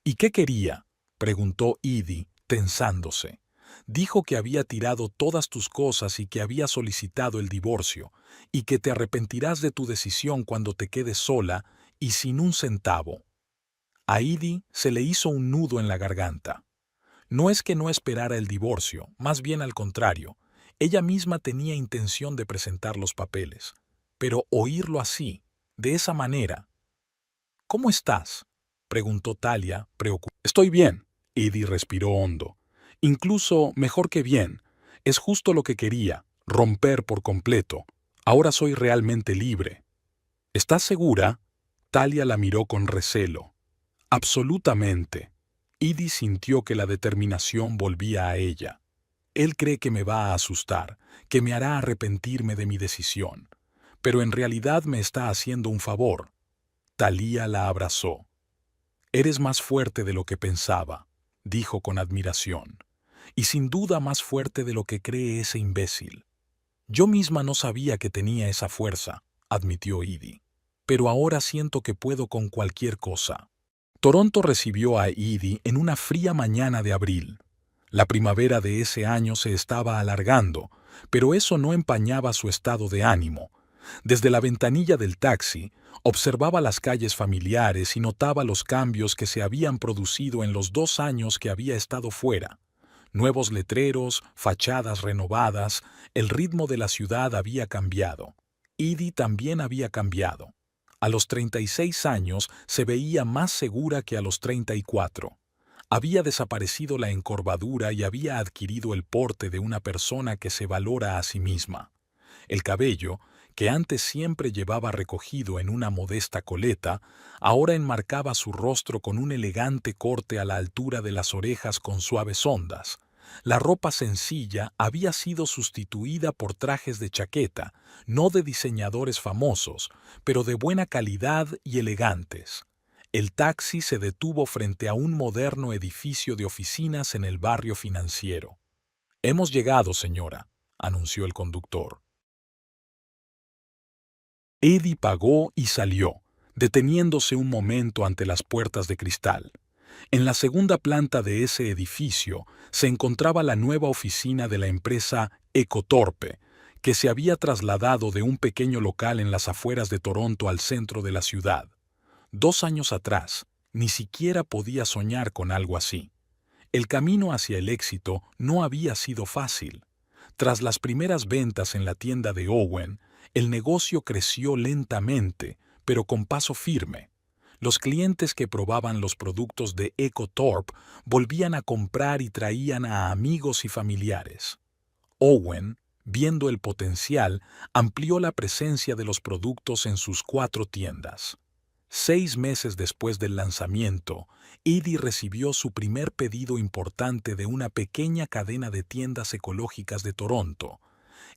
«¿Y qué quería?», preguntó Edie, tensándose. «Dijo que había tirado todas tus cosas y que había solicitado el divorcio, y que te arrepentirás de tu decisión cuando te quedes sola y sin un centavo». A Edie se le hizo un nudo en la garganta. No es que no esperara el divorcio, más bien al contrario. Ella misma tenía intención de presentar los papeles. Pero oírlo así, de esa manera. «¿Cómo estás?», preguntó Talia, preocupada. «Estoy bien», Edie respiró hondo. «Incluso mejor que bien. Es justo lo que quería, romper por completo. Ahora soy realmente libre». «¿Estás segura?», Talia la miró con recelo. «Absolutamente». Edie sintió que la determinación volvía a ella. «Él cree que me va a asustar, que me hará arrepentirme de mi decisión. Pero en realidad me está haciendo un favor». Talia la abrazó. «Eres más fuerte de lo que pensaba», dijo con admiración. «Y sin duda más fuerte de lo que cree ese imbécil». «Yo misma no sabía que tenía esa fuerza», admitió Edie. «Pero ahora siento que puedo con cualquier cosa». Toronto recibió a Edie en una fría mañana de abril. La primavera de ese año se estaba alargando, pero eso no empañaba su estado de ánimo. Desde la ventanilla del taxi, observaba las calles familiares y notaba los cambios que se habían producido en los 2 años que había estado fuera. Nuevos letreros, fachadas renovadas, el ritmo de la ciudad había cambiado. Edie también había cambiado. A los 36 años se veía más segura que a los 34. Había desaparecido la encorvadura y había adquirido el porte de una persona que se valora a sí misma. El cabello, que antes siempre llevaba recogido en una modesta coleta, ahora enmarcaba su rostro con un elegante corte a la altura de las orejas con suaves ondas. La ropa sencilla había sido sustituida por trajes de chaqueta, no de diseñadores famosos, pero de buena calidad y elegantes. El taxi se detuvo frente a un moderno edificio de oficinas en el barrio financiero. «Hemos llegado, señora», anunció el conductor. Eddie pagó y salió, deteniéndose un momento ante las puertas de cristal. En la segunda planta de ese edificio se encontraba la nueva oficina de la empresa Ecotorpe, que se había trasladado de un pequeño local en las afueras de Toronto al centro de la ciudad. 2 años atrás, ni siquiera podía soñar con algo así. El camino hacia el éxito no había sido fácil. Tras las primeras ventas en la tienda de Owen, el negocio creció lentamente, pero con paso firme. Los clientes que probaban los productos de Ecotorp volvían a comprar y traían a amigos y familiares. Owen, viendo el potencial, amplió la presencia de los productos en sus 4 tiendas. 6 meses después del lanzamiento, Eddie recibió su primer pedido importante de una pequeña cadena de tiendas ecológicas de Toronto.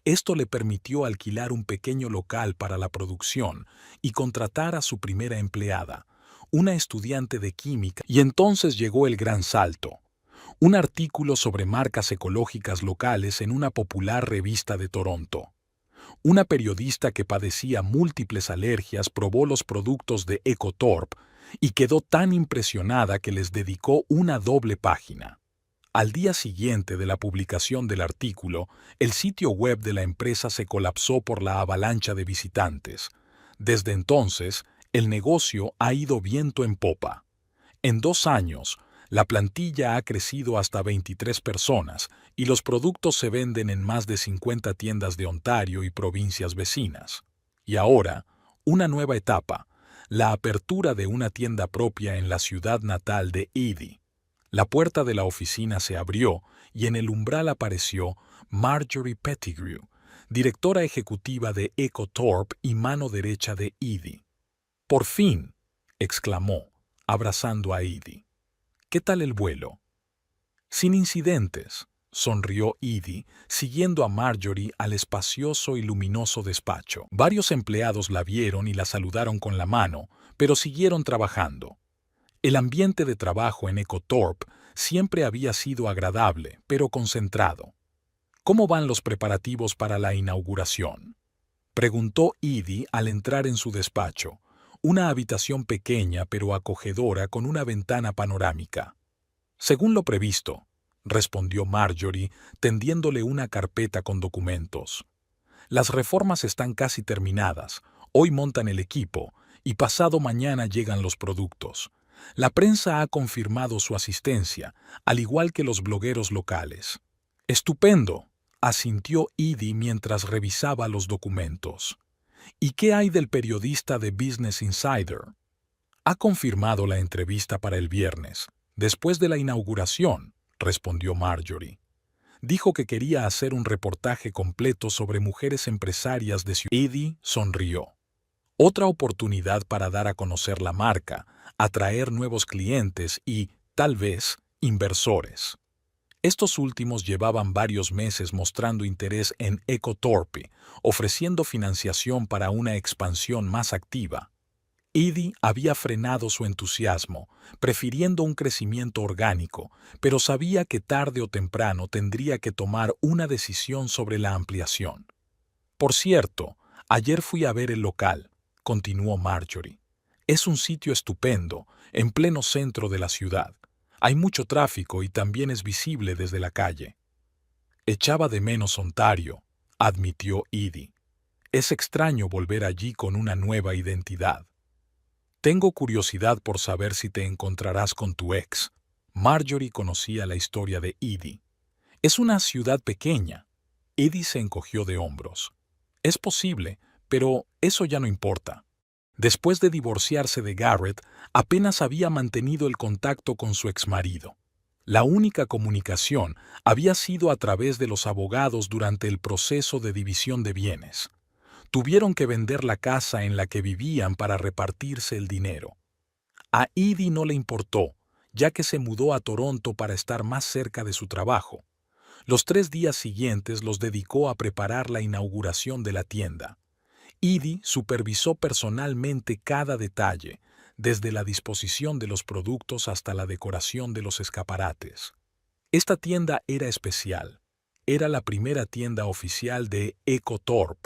Esto le permitió alquilar un pequeño local para la producción y contratar a su primera empleada, una estudiante de química, y entonces llegó el gran salto. Un artículo sobre marcas ecológicas locales en una popular revista de Toronto. Una periodista que padecía múltiples alergias probó los productos de Ecotorp y quedó tan impresionada que les dedicó una doble página. Al día siguiente de la publicación del artículo, el sitio web de la empresa se colapsó por la avalancha de visitantes. Desde entonces, el negocio ha ido viento en popa. En 2 años, la plantilla ha crecido hasta 23 personas y los productos se venden en más de 50 tiendas de Ontario y provincias vecinas. Y ahora, una nueva etapa, la apertura de una tienda propia en la ciudad natal de Eddie. La puerta de la oficina se abrió y en el umbral apareció Marjorie Pettigrew, directora ejecutiva de Ecotorp y mano derecha de Eddie. «Por fin», exclamó, abrazando a Eddie. «¿Qué tal el vuelo?» «Sin incidentes», sonrió Eddie, siguiendo a Marjorie al espacioso y luminoso despacho. Varios empleados la vieron y la saludaron con la mano, pero siguieron trabajando. El ambiente de trabajo en Ecotorp siempre había sido agradable, pero concentrado. «¿Cómo van los preparativos para la inauguración?», preguntó Eddie al entrar en su despacho, una habitación pequeña pero acogedora con una ventana panorámica. «Según lo previsto», respondió Marjorie, tendiéndole una carpeta con documentos. «Las reformas están casi terminadas, hoy montan el equipo y pasado mañana llegan los productos. La prensa ha confirmado su asistencia, al igual que los blogueros locales». «Estupendo», asintió Eddie mientras revisaba los documentos. «¿Y qué hay del periodista de Business Insider?» «Ha confirmado la entrevista para el viernes, después de la inauguración», respondió Marjorie. «Dijo que quería hacer un reportaje completo sobre mujeres empresarias de ciudad». Eddie sonrió. Otra oportunidad para dar a conocer la marca, atraer nuevos clientes y, tal vez, inversores. Estos últimos llevaban varios meses mostrando interés en Ecotorp, ofreciendo financiación para una expansión más activa. Eddie había frenado su entusiasmo, prefiriendo un crecimiento orgánico, pero sabía que tarde o temprano tendría que tomar una decisión sobre la ampliación. «Por cierto, ayer fui a ver el local», continuó Marjorie. «Es un sitio estupendo, en pleno centro de la ciudad. Hay mucho tráfico y también es visible desde la calle». «Echaba de menos Ontario», admitió Eddie. «Es extraño volver allí con una nueva identidad». «Tengo curiosidad por saber si te encontrarás con tu ex». Marjorie conocía la historia de Eddie. «Es una ciudad pequeña». Eddie se encogió de hombros. «Es posible, pero eso ya no importa». Después de divorciarse de Garrett, apenas había mantenido el contacto con su exmarido. La única comunicación había sido a través de los abogados durante el proceso de división de bienes. Tuvieron que vender la casa en la que vivían para repartirse el dinero. A Edie no le importó, ya que se mudó a Toronto para estar más cerca de su trabajo. Los 3 días siguientes los dedicó a preparar la inauguración de la tienda. Edie supervisó personalmente cada detalle, desde la disposición de los productos hasta la decoración de los escaparates. Esta tienda era especial. Era la primera tienda oficial de EcoTorp,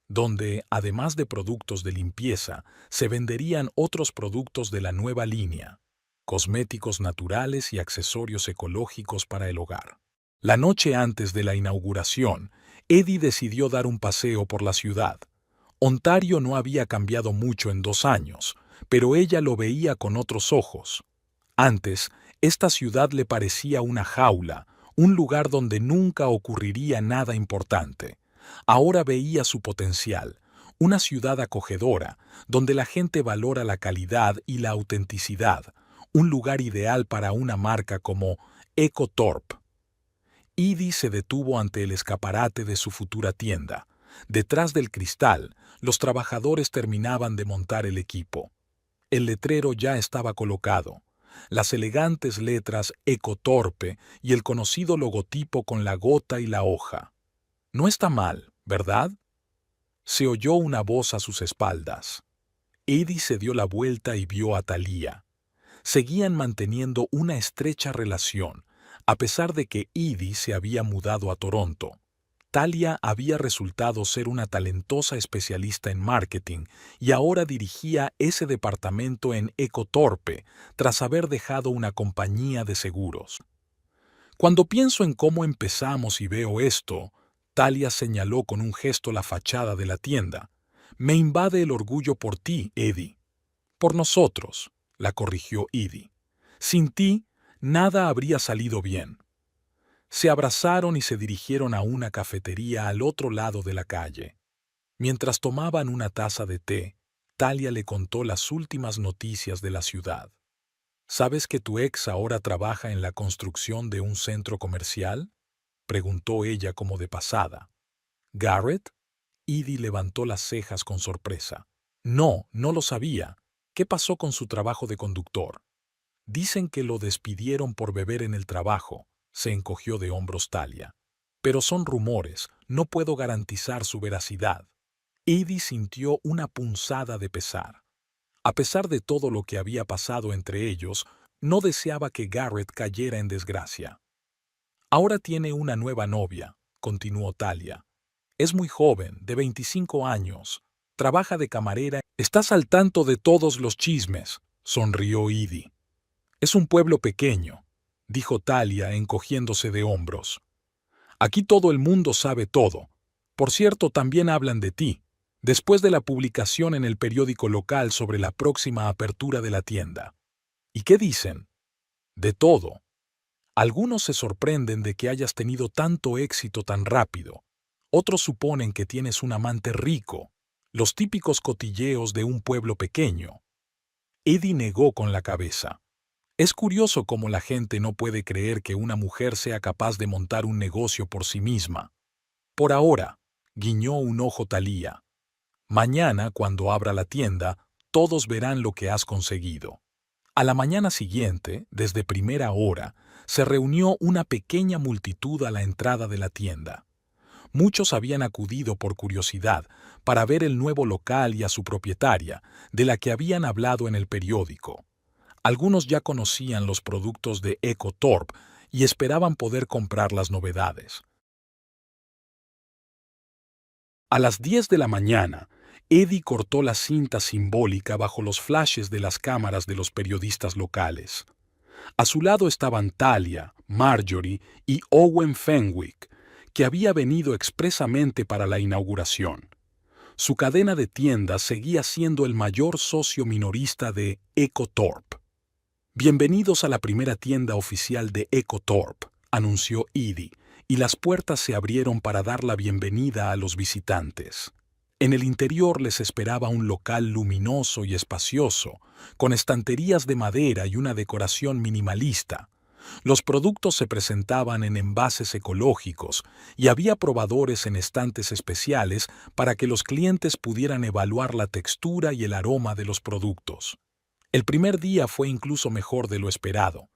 donde, además de productos de limpieza, se venderían otros productos de la nueva línea, cosméticos naturales y accesorios ecológicos para el hogar. La noche antes de la inauguración, Edie decidió dar un paseo por la ciudad. Ontario no había cambiado mucho en 2 años, pero ella lo veía con otros ojos. Antes, esta ciudad le parecía una jaula, un lugar donde nunca ocurriría nada importante. Ahora veía su potencial, una ciudad acogedora, donde la gente valora la calidad y la autenticidad, un lugar ideal para una marca como EcoTorp. Edie se detuvo ante el escaparate de su futura tienda. Detrás del cristal, los trabajadores terminaban de montar el equipo. El letrero ya estaba colocado. Las elegantes letras EcoTorpe y el conocido logotipo con la gota y la hoja. No está mal, ¿verdad? Se oyó una voz a sus espaldas. Edie se dio la vuelta y vio a Thalia. Seguían manteniendo una estrecha relación, a pesar de que Edie se había mudado a Toronto. Thalia había resultado ser una talentosa especialista en marketing y ahora dirigía ese departamento en EcoTorpe tras haber dejado una compañía de seguros. Cuando pienso en cómo empezamos y veo esto, Thalia señaló con un gesto la fachada de la tienda. Me invade el orgullo por ti, Edie. Por nosotros, la corrigió Edie. Sin ti, nada habría salido bien. Se abrazaron y se dirigieron a una cafetería al otro lado de la calle. Mientras tomaban una taza de té, Thalia le contó las últimas noticias de la ciudad. ¿Sabes que tu ex ahora trabaja en la construcción de un centro comercial?, preguntó ella como de pasada. ¿Garrett? Edie levantó las cejas con sorpresa. No, no lo sabía. ¿Qué pasó con su trabajo de conductor? Dicen que lo despidieron por beber en el trabajo, se encogió de hombros Thalia. Pero son rumores, no puedo garantizar su veracidad. Edie sintió una punzada de pesar. A pesar de todo lo que había pasado entre ellos, no deseaba que Garrett cayera en desgracia. Ahora tiene una nueva novia, continuó Thalia. Es muy joven, de 25 años. Trabaja de camarera. Estás al tanto de todos los chismes, sonrió Edie. Es un pueblo pequeño, dijo Thalia encogiéndose de hombros. Aquí todo el mundo sabe todo. Por cierto, también hablan de ti, después de la publicación en el periódico local sobre la próxima apertura de la tienda. ¿Y qué dicen? De todo. Algunos se sorprenden de que hayas tenido tanto éxito tan rápido. Otros suponen que tienes un amante rico, los típicos cotilleos de un pueblo pequeño. Edie negó con la cabeza. Es curioso cómo la gente no puede creer que una mujer sea capaz de montar un negocio por sí misma. Por ahora, guiñó un ojo Thalia. Mañana, cuando abra la tienda, todos verán lo que has conseguido. A la mañana siguiente, desde primera hora, se reunió una pequeña multitud a la entrada de la tienda. Muchos habían acudido por curiosidad para ver el nuevo local y a su propietaria, de la que habían hablado en el periódico. Algunos ya conocían los productos de EcoTorp y esperaban poder comprar las novedades. A las 10 de la mañana, Edie cortó la cinta simbólica bajo los flashes de las cámaras de los periodistas locales. A su lado estaban Thalia, Marjorie y Owen Fenwick, que había venido expresamente para la inauguración. Su cadena de tiendas seguía siendo el mayor socio minorista de EcoTorp. Bienvenidos a la primera tienda oficial de EcoTorp, anunció Edie, y las puertas se abrieron para dar la bienvenida a los visitantes. En el interior les esperaba un local luminoso y espacioso, con estanterías de madera y una decoración minimalista. Los productos se presentaban en envases ecológicos y había probadores en estantes especiales para que los clientes pudieran evaluar la textura y el aroma de los productos. El primer día fue incluso mejor de lo esperado.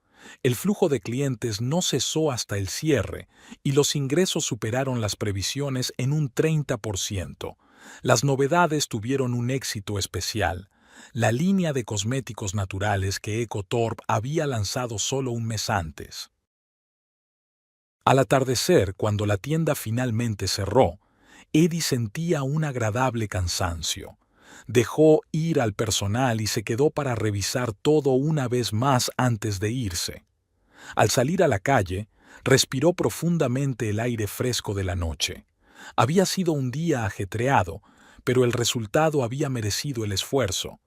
El flujo de clientes no cesó hasta el cierre y los ingresos superaron las previsiones en un 30%. Las novedades tuvieron un éxito especial. La línea de cosméticos naturales que EcoTorp había lanzado solo un mes antes. Al atardecer, cuando la tienda finalmente cerró, Eddie sentía un agradable cansancio. Dejó ir al personal y se quedó para revisar todo una vez más antes de irse. Al salir a la calle, respiró profundamente el aire fresco de la noche. Había sido un día ajetreado, pero el resultado había merecido el esfuerzo.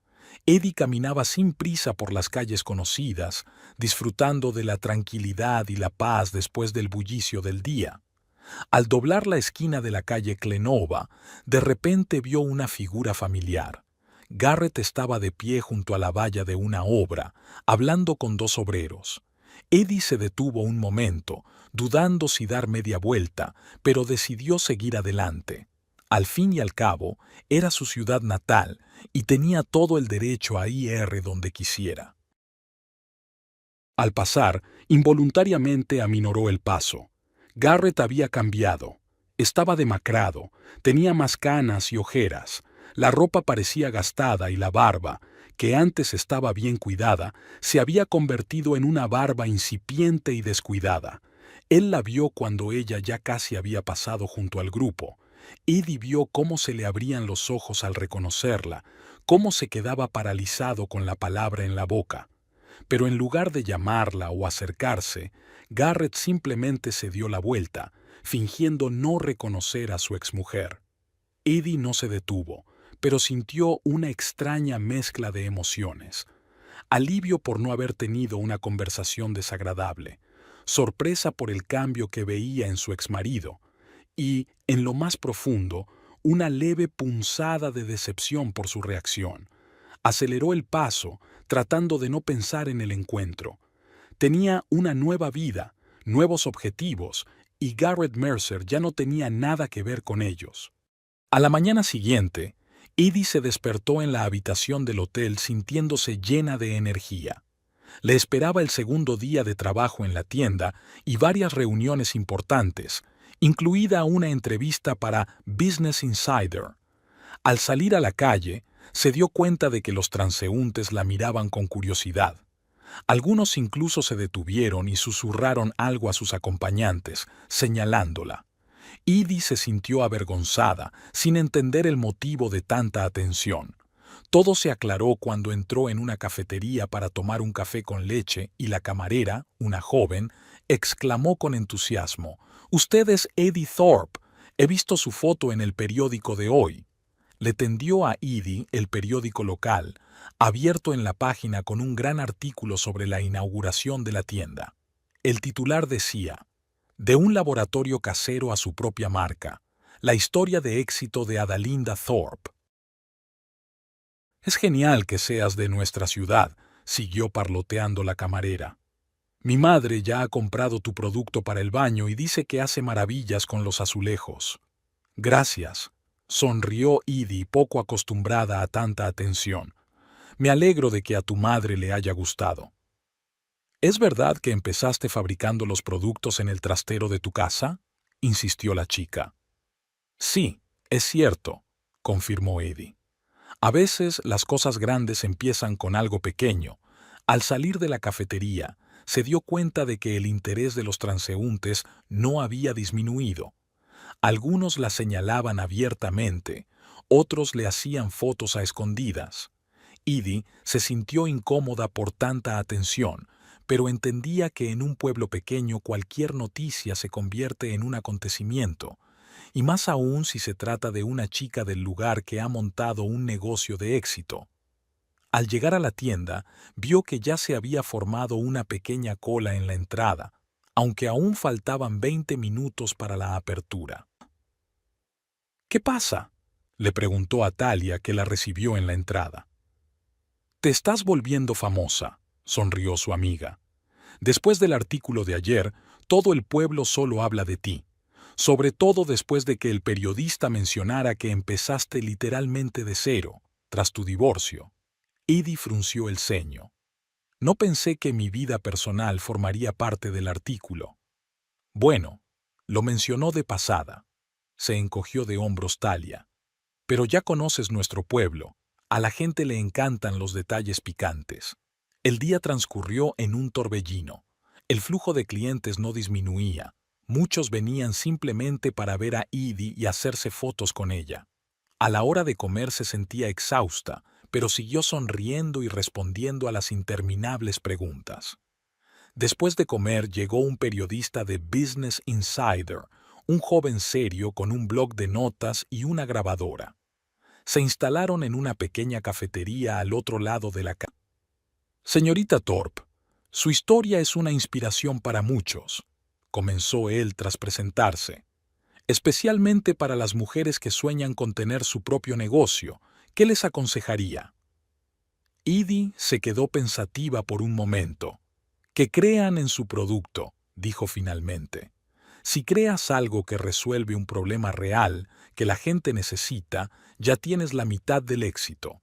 Eddie caminaba sin prisa por las calles conocidas, disfrutando de la tranquilidad y la paz después del bullicio del día. Al doblar la esquina de la calle Clenova, de repente vio una figura familiar. Garrett estaba de pie junto a la valla de una obra, hablando con dos obreros. Eddie se detuvo un momento, dudando si dar media vuelta, pero decidió seguir adelante. Al fin y al cabo, era su ciudad natal y tenía todo el derecho a ir donde quisiera. Al pasar, involuntariamente aminoró el paso. Garrett había cambiado. Estaba demacrado, tenía más canas y ojeras. La ropa parecía gastada y la barba, que antes estaba bien cuidada, se había convertido en una barba incipiente y descuidada. Él la vio cuando ella ya casi había pasado junto al grupo. Eddie vio cómo se le abrían los ojos al reconocerla, cómo se quedaba paralizado con la palabra en la boca. Pero en lugar de llamarla o acercarse, Garrett simplemente se dio la vuelta, fingiendo no reconocer a su exmujer. Eddie no se detuvo, pero sintió una extraña mezcla de emociones. Alivio por no haber tenido una conversación desagradable, sorpresa por el cambio que veía en su exmarido, y, en lo más profundo, una leve punzada de decepción por su reacción. Aceleró el paso, tratando de no pensar en el encuentro. Tenía una nueva vida, nuevos objetivos, y Garrett Mercer ya no tenía nada que ver con ellos. A la mañana siguiente, Eddie se despertó en la habitación del hotel sintiéndose llena de energía. Le esperaba el segundo día de trabajo en la tienda y varias reuniones importantes, incluida una entrevista para Business Insider. Al salir a la calle, se dio cuenta de que los transeúntes la miraban con curiosidad. Algunos incluso se detuvieron y susurraron algo a sus acompañantes, señalándola. Eddie se sintió avergonzada, sin entender el motivo de tanta atención. Todo se aclaró cuando entró en una cafetería para tomar un café con leche y la camarera, una joven, exclamó con entusiasmo: «Usted es Eddie Thorpe. He visto su foto en el periódico de hoy». Le tendió a Eddie el periódico local, abierto en la página con un gran artículo sobre la inauguración de la tienda. El titular decía: «De un laboratorio casero a su propia marca, la historia de éxito de Adalinda Thorpe». «Es genial que seas de nuestra ciudad», siguió parloteando la camarera. «Mi madre ya ha comprado tu producto para el baño y dice que hace maravillas con los azulejos». «Gracias», sonrió Eddie, poco acostumbrada a tanta atención. «Me alegro de que a tu madre le haya gustado». «¿Es verdad que empezaste fabricando los productos en el trastero de tu casa?», insistió la chica. «Sí, es cierto», confirmó Eddie. «A veces las cosas grandes empiezan con algo pequeño». Al salir de la cafetería, se dio cuenta de que el interés de los transeúntes no había disminuido. Algunos la señalaban abiertamente, otros le hacían fotos a escondidas. Eddie se sintió incómoda por tanta atención, pero entendía que en un pueblo pequeño cualquier noticia se convierte en un acontecimiento, y más aún si se trata de una chica del lugar que ha montado un negocio de éxito. Al llegar a la tienda, vio que ya se había formado una pequeña cola en la entrada, aunque aún faltaban 20 minutos para la apertura. «¿Qué pasa?», le preguntó a Talia, que la recibió en la entrada. «Te estás volviendo famosa», sonrió su amiga. Después del artículo de ayer, todo el pueblo solo habla de ti, sobre todo después de que el periodista mencionara que empezaste literalmente de cero, tras tu divorcio. Edie frunció el ceño. No pensé que mi vida personal formaría parte del artículo. Bueno, lo mencionó de pasada. Se encogió de hombros Talia. Pero ya conoces nuestro pueblo. A la gente le encantan los detalles picantes. El día transcurrió en un torbellino. El flujo de clientes no disminuía. Muchos venían simplemente para ver a Edie y hacerse fotos con ella. A la hora de comer se sentía exhausta, pero siguió sonriendo y respondiendo a las interminables preguntas. Después de comer llegó un periodista de Business Insider, un joven serio con un blog de notas y una grabadora. Se instalaron en una pequeña cafetería al otro lado de la calle. Señorita Thorpe, su historia es una inspiración para muchos, comenzó él tras presentarse. Especialmente para las mujeres que sueñan con tener su propio negocio, ¿qué les aconsejaría? Edie se quedó pensativa por un momento. Que crean en su producto, dijo finalmente. Si creas algo que resuelve un problema real que la gente necesita, ya tienes la mitad del éxito.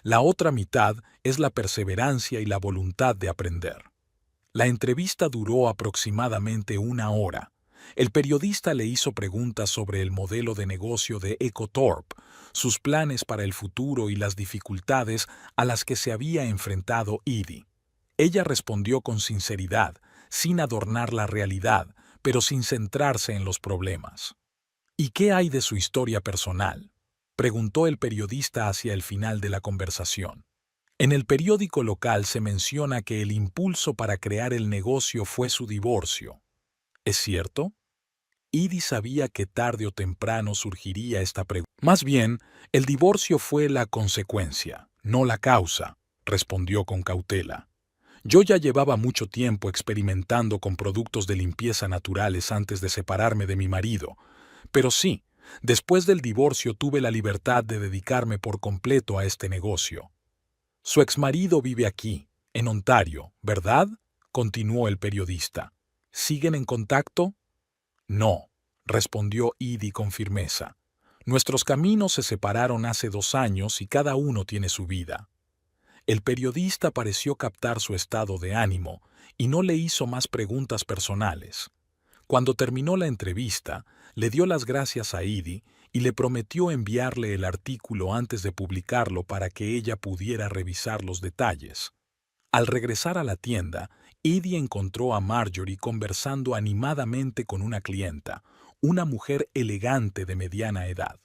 La otra mitad es la perseverancia y la voluntad de aprender. La entrevista duró aproximadamente 1 hora. El periodista le hizo preguntas sobre el modelo de negocio de EcoTorp, sus planes para el futuro y las dificultades a las que se había enfrentado Edie. Ella respondió con sinceridad, sin adornar la realidad, pero sin centrarse en los problemas. ¿Y qué hay de su historia personal?, preguntó el periodista hacia el final de la conversación. En el periódico local se menciona que el impulso para crear el negocio fue su divorcio. ¿Es cierto? Edie sabía que tarde o temprano surgiría esta pregunta. Más bien, el divorcio fue la consecuencia, no la causa, respondió con cautela. Yo ya llevaba mucho tiempo experimentando con productos de limpieza naturales antes de separarme de mi marido, pero sí, después del divorcio tuve la libertad de dedicarme por completo a este negocio. Su exmarido vive aquí, en Ontario, ¿verdad?, continuó el periodista. ¿Siguen en contacto? No, respondió Edie con firmeza. Nuestros caminos se separaron hace 2 años y cada uno tiene su vida. El periodista pareció captar su estado de ánimo y no le hizo más preguntas personales. Cuando terminó la entrevista, le dio las gracias a Edie y le prometió enviarle el artículo antes de publicarlo para que ella pudiera revisar los detalles. Al regresar a la tienda, Edie encontró a Marjorie conversando animadamente con una clienta, una mujer elegante de mediana edad.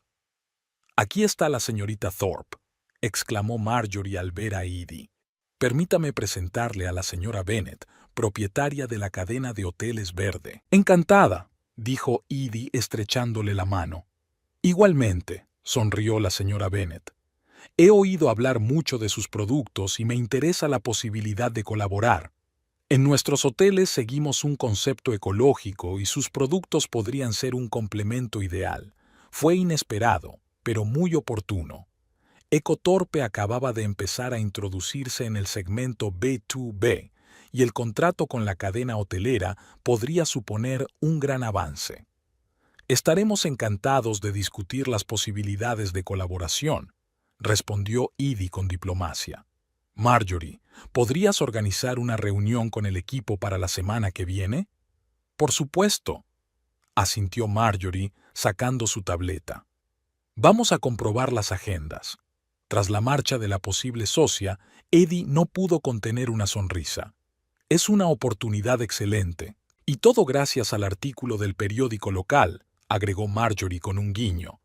«Aquí está la señorita Thorpe», exclamó Marjorie al ver a Edie. «Permítame presentarle a la señora Bennett, propietaria de la cadena de hoteles Verde». «Encantada», dijo Edie estrechándole la mano. «Igualmente», sonrió la señora Bennett. «He oído hablar mucho de sus productos y me interesa la posibilidad de colaborar. En nuestros hoteles seguimos un concepto ecológico y sus productos podrían ser un complemento ideal. Fue inesperado, pero muy oportuno». EcoTorpe acababa de empezar a introducirse en el segmento B2B y el contrato con la cadena hotelera podría suponer un gran avance. «Estaremos encantados de discutir las posibilidades de colaboración», respondió Edie con diplomacia. «Marjorie, ¿podrías organizar una reunión con el equipo para la semana que viene?» «Por supuesto», asintió Marjorie sacando su tableta. «Vamos a comprobar las agendas». Tras la marcha de la posible socia, Edie no pudo contener una sonrisa. «Es una oportunidad excelente, y todo gracias al artículo del periódico local», agregó Marjorie con un guiño.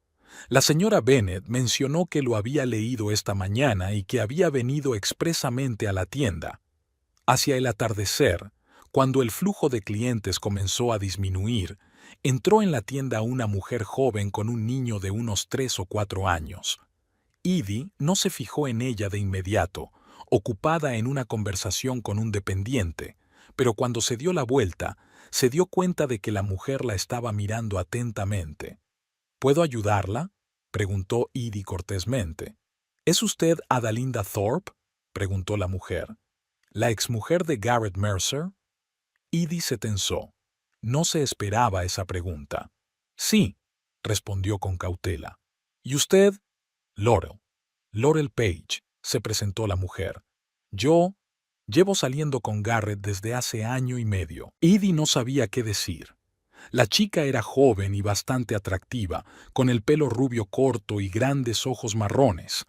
La señora Bennett mencionó que lo había leído esta mañana y que había venido expresamente a la tienda. Hacia el atardecer, cuando el flujo de clientes comenzó a disminuir, entró en la tienda una mujer joven con un niño de unos 3 o 4 años. Edie no se fijó en ella de inmediato, ocupada en una conversación con un dependiente, pero cuando se dio la vuelta, se dio cuenta de que la mujer la estaba mirando atentamente. «¿Puedo ayudarla?», preguntó Edie cortésmente. «¿Es usted Adalinda Thorpe?», preguntó la mujer. «¿La exmujer de Garrett Mercer?». Edie se tensó. No se esperaba esa pregunta. Sí, respondió con cautela. ¿Y usted? Laurel. Laurel Page, se presentó la mujer. Yo llevo saliendo con Garrett desde hace año y medio. Edie no sabía qué decir. La chica era joven y bastante atractiva, con el pelo rubio corto y grandes ojos marrones.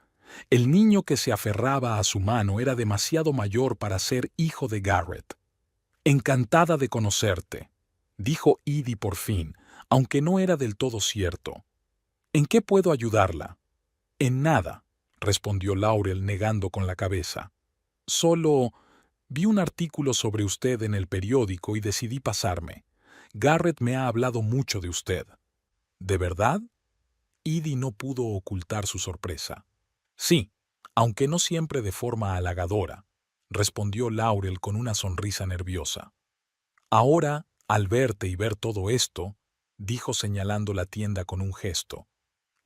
El niño que se aferraba a su mano era demasiado mayor para ser hijo de Garrett. Encantada de conocerte, dijo Edie por fin, aunque no era del todo cierto. ¿En qué puedo ayudarla? En nada, respondió Laurel negando con la cabeza. Solo vi un artículo sobre usted en el periódico y decidí pasarme. Garrett me ha hablado mucho de usted. ¿De verdad? Edie no pudo ocultar su sorpresa. Sí, aunque no siempre de forma halagadora, respondió Laurel con una sonrisa nerviosa. Ahora, al verte y ver todo esto, dijo señalando la tienda con un gesto,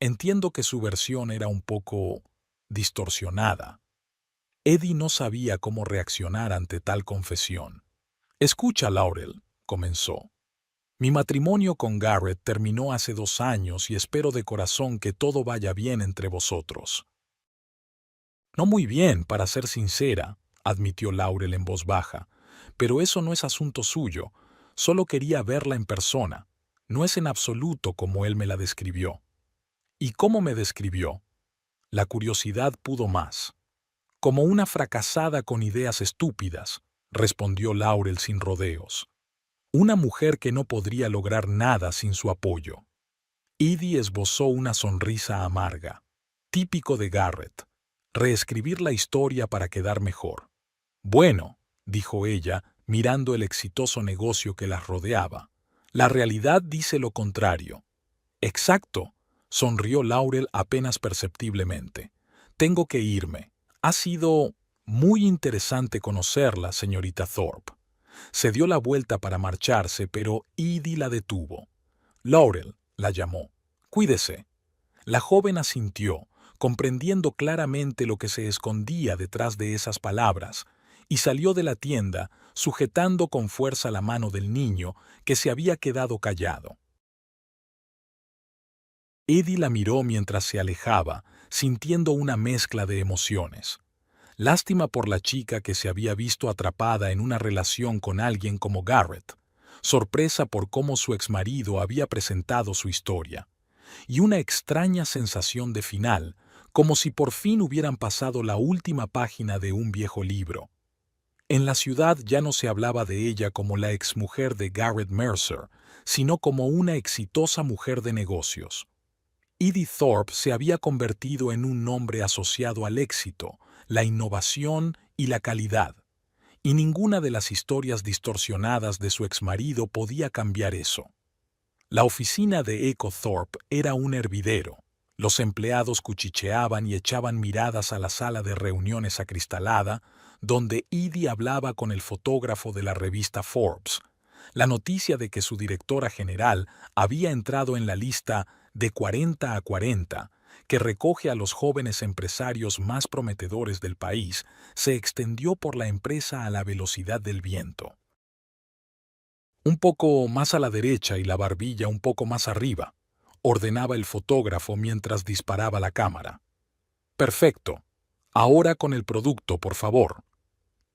entiendo que su versión era un poco distorsionada. Edie no sabía cómo reaccionar ante tal confesión. Escucha, Laurel, comenzó. Mi matrimonio con Garrett terminó hace 2 años y espero de corazón que todo vaya bien entre vosotros. No muy bien, para ser sincera, admitió Laurel en voz baja, pero eso no es asunto suyo. Solo quería verla en persona. No es en absoluto como él me la describió. ¿Y cómo me describió? La curiosidad pudo más. Como una fracasada con ideas estúpidas, respondió Laurel sin rodeos. Una mujer que no podría lograr nada sin su apoyo. Edie esbozó una sonrisa amarga, típico de Garrett. Reescribir la historia para quedar mejor. Bueno, dijo ella, mirando el exitoso negocio que las rodeaba. La realidad dice lo contrario. Exacto, sonrió Laurel apenas perceptiblemente. Tengo que irme. Ha sido muy interesante conocerla, señorita Thorpe. Se dio la vuelta para marcharse, pero Edie la detuvo. Laurel, la llamó. Cuídese. La joven asintió, comprendiendo claramente lo que se escondía detrás de esas palabras, y salió de la tienda, sujetando con fuerza la mano del niño, que se había quedado callado. Edie la miró mientras se alejaba, sintiendo una mezcla de emociones. Lástima por la chica que se había visto atrapada en una relación con alguien como Garrett, sorpresa por cómo su exmarido había presentado su historia, y una extraña sensación de final, como si por fin hubieran pasado la última página de un viejo libro. En la ciudad ya no se hablaba de ella como la exmujer de Garrett Mercer, sino como una exitosa mujer de negocios. Edie Thorpe se había convertido en un nombre asociado al éxito, la innovación y la calidad, y ninguna de las historias distorsionadas de su exmarido podía cambiar eso. La oficina de Echo Thorpe era un hervidero. Los empleados cuchicheaban y echaban miradas a la sala de reuniones acristalada, donde Edie hablaba con el fotógrafo de la revista Forbes. La noticia de que su directora general había entrado en la lista de 40 a 40, que recoge a los jóvenes empresarios más prometedores del país, se extendió por la empresa a la velocidad del viento. Un poco más a la derecha y la barbilla un poco más arriba, ordenaba el fotógrafo mientras disparaba la cámara. Perfecto. Ahora con el producto, por favor.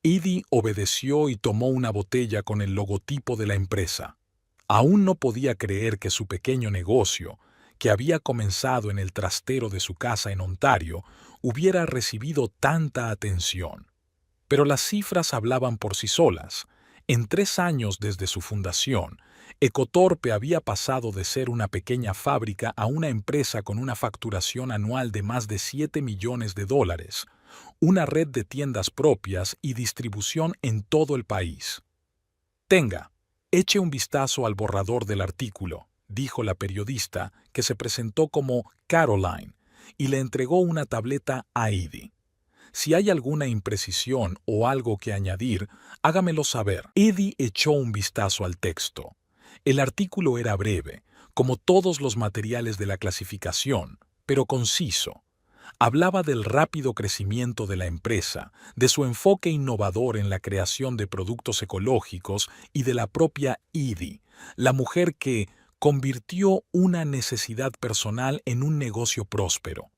Edie obedeció y tomó una botella con el logotipo de la empresa. Aún no podía creer que su pequeño negocio, que había comenzado en el trastero de su casa en Ontario, hubiera recibido tanta atención. Pero las cifras hablaban por sí solas. En 3 años desde su fundación, Ecotorpe había pasado de ser una pequeña fábrica a una empresa con una facturación anual de más de $7 millones, una red de tiendas propias y distribución en todo el país. Tenga, eche un vistazo al borrador del artículo, dijo la periodista, que se presentó como Caroline, y le entregó una tableta a Edie. Si hay alguna imprecisión o algo que añadir, hágamelo saber. Edie echó un vistazo al texto. El artículo era breve, como todos los materiales de la clasificación, pero conciso. Hablaba del rápido crecimiento de la empresa, de su enfoque innovador en la creación de productos ecológicos y de la propia Edie, la mujer que convirtió una necesidad personal en un negocio próspero.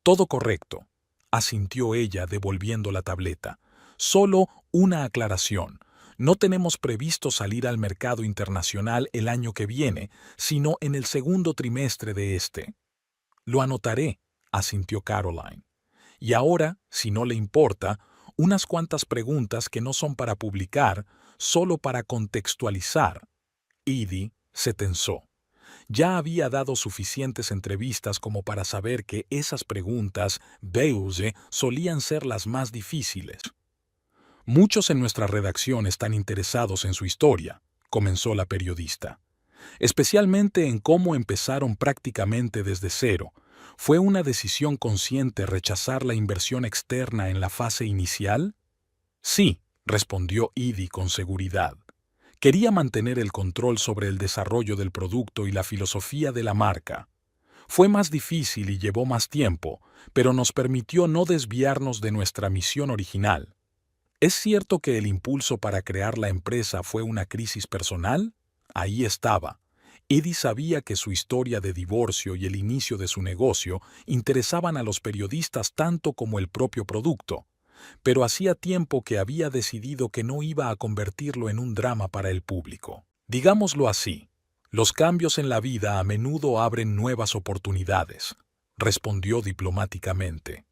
Todo correcto, asintió ella devolviendo la tableta. Solo una aclaración. No tenemos previsto salir al mercado internacional el año que viene, sino en el segundo trimestre de este. Lo anotaré, asintió Caroline. Y ahora, si no le importa, unas cuantas preguntas que no son para publicar, solo para contextualizar. Edie se tensó. Ya había dado suficientes entrevistas como para saber que esas preguntas, Beuze, solían ser las más difíciles. Muchos en nuestra redacción están interesados en su historia, comenzó la periodista. Especialmente en cómo empezaron prácticamente desde cero. ¿Fue una decisión consciente rechazar la inversión externa en la fase inicial? Sí, respondió Edie con seguridad. Quería mantener el control sobre el desarrollo del producto y la filosofía de la marca. Fue más difícil y llevó más tiempo, pero nos permitió no desviarnos de nuestra misión original. ¿Es cierto que el impulso para crear la empresa fue una crisis personal? Ahí estaba. Edie sabía que su historia de divorcio y el inicio de su negocio interesaban a los periodistas tanto como el propio producto, pero hacía tiempo que había decidido que no iba a convertirlo en un drama para el público. Digámoslo así, los cambios en la vida a menudo abren nuevas oportunidades, respondió diplomáticamente.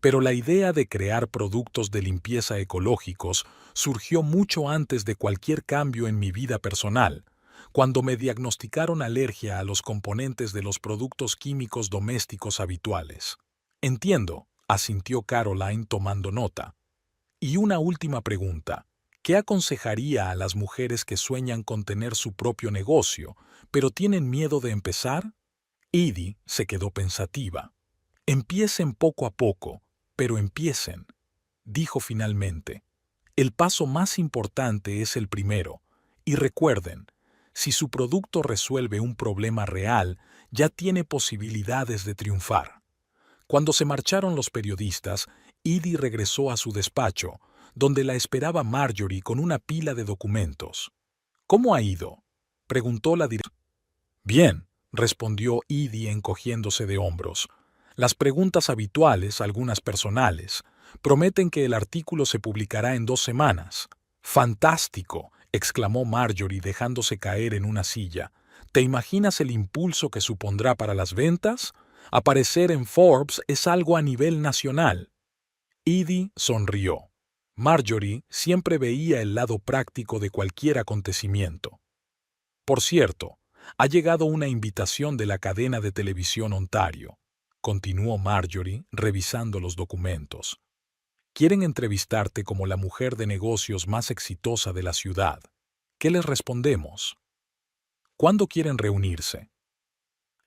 Pero la idea de crear productos de limpieza ecológicos surgió mucho antes de cualquier cambio en mi vida personal, cuando me diagnosticaron alergia a los componentes de los productos químicos domésticos habituales. Entiendo, asintió Caroline tomando nota. Y una última pregunta. ¿Qué aconsejaría a las mujeres que sueñan con tener su propio negocio, pero tienen miedo de empezar? Edie se quedó pensativa. Empiecen poco a poco, pero empiecen, dijo finalmente. El paso más importante es el primero, y recuerden, si su producto resuelve un problema real, ya tiene posibilidades de triunfar. Cuando se marcharon los periodistas, Edie regresó a su despacho, donde la esperaba Marjorie con una pila de documentos. ¿Cómo ha ido?, preguntó la directora. Bien, respondió Edie encogiéndose de hombros. Las preguntas habituales, algunas personales, prometen que el artículo se publicará en 2 semanas. ¡Fantástico!, exclamó Marjorie dejándose caer en una silla. ¿Te imaginas el impulso que supondrá para las ventas? Aparecer en Forbes es algo a nivel nacional. Edie sonrió. Marjorie siempre veía el lado práctico de cualquier acontecimiento. Por cierto, ha llegado una invitación de la cadena de televisión Ontario, continuó Marjorie revisando los documentos. Quieren entrevistarte como la mujer de negocios más exitosa de la ciudad. ¿Qué les respondemos? ¿Cuándo quieren reunirse?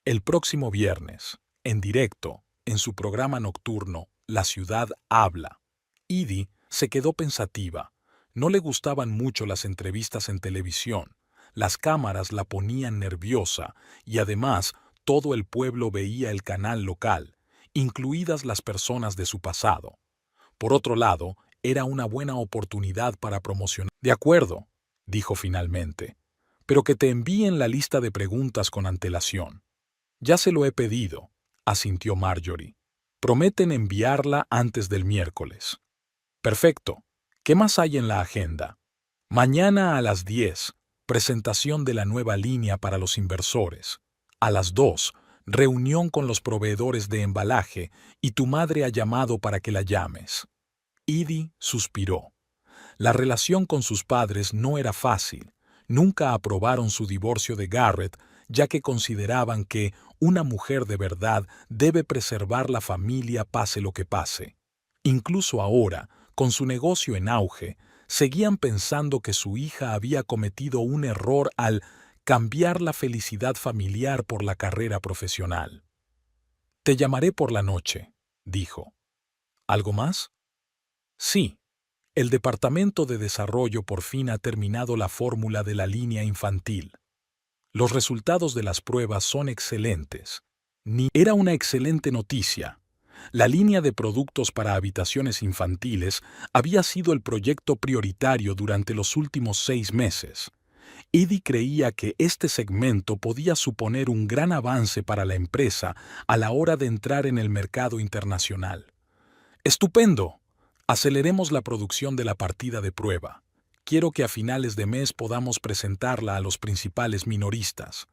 El próximo viernes, en directo, en su programa nocturno, La Ciudad Habla. Edie se quedó pensativa. No le gustaban mucho las entrevistas en televisión. Las cámaras la ponían nerviosa y además todo el pueblo veía el canal local, incluidas las personas de su pasado. Por otro lado, era una buena oportunidad para promocionar. De acuerdo, dijo finalmente, pero que te envíen la lista de preguntas con antelación. Ya se lo he pedido, asintió Marjorie. Prometen enviarla antes del miércoles. Perfecto. ¿Qué más hay en la agenda? Mañana a las 10, presentación de la nueva línea para los inversores. A las 2, reunión con los proveedores de embalaje y tu madre ha llamado para que la llames. Edie suspiró. La relación con sus padres no era fácil. Nunca aprobaron su divorcio de Garrett, ya que consideraban que una mujer de verdad debe preservar la familia pase lo que pase. Incluso ahora, con su negocio en auge, seguían pensando que su hija había cometido un error al cambiar la felicidad familiar por la carrera profesional. Te llamaré por la noche, dijo. ¿Algo más? Sí. El Departamento de Desarrollo por fin ha terminado la fórmula de la línea infantil. Los resultados de las pruebas son excelentes. Era una excelente noticia. La línea de productos para habitaciones infantiles había sido el proyecto prioritario durante los últimos 6 meses. Edie creía que este segmento podía suponer un gran avance para la empresa a la hora de entrar en el mercado internacional. ¡Estupendo! Aceleremos la producción de la partida de prueba. Quiero que a finales de mes podamos presentarla a los principales minoristas.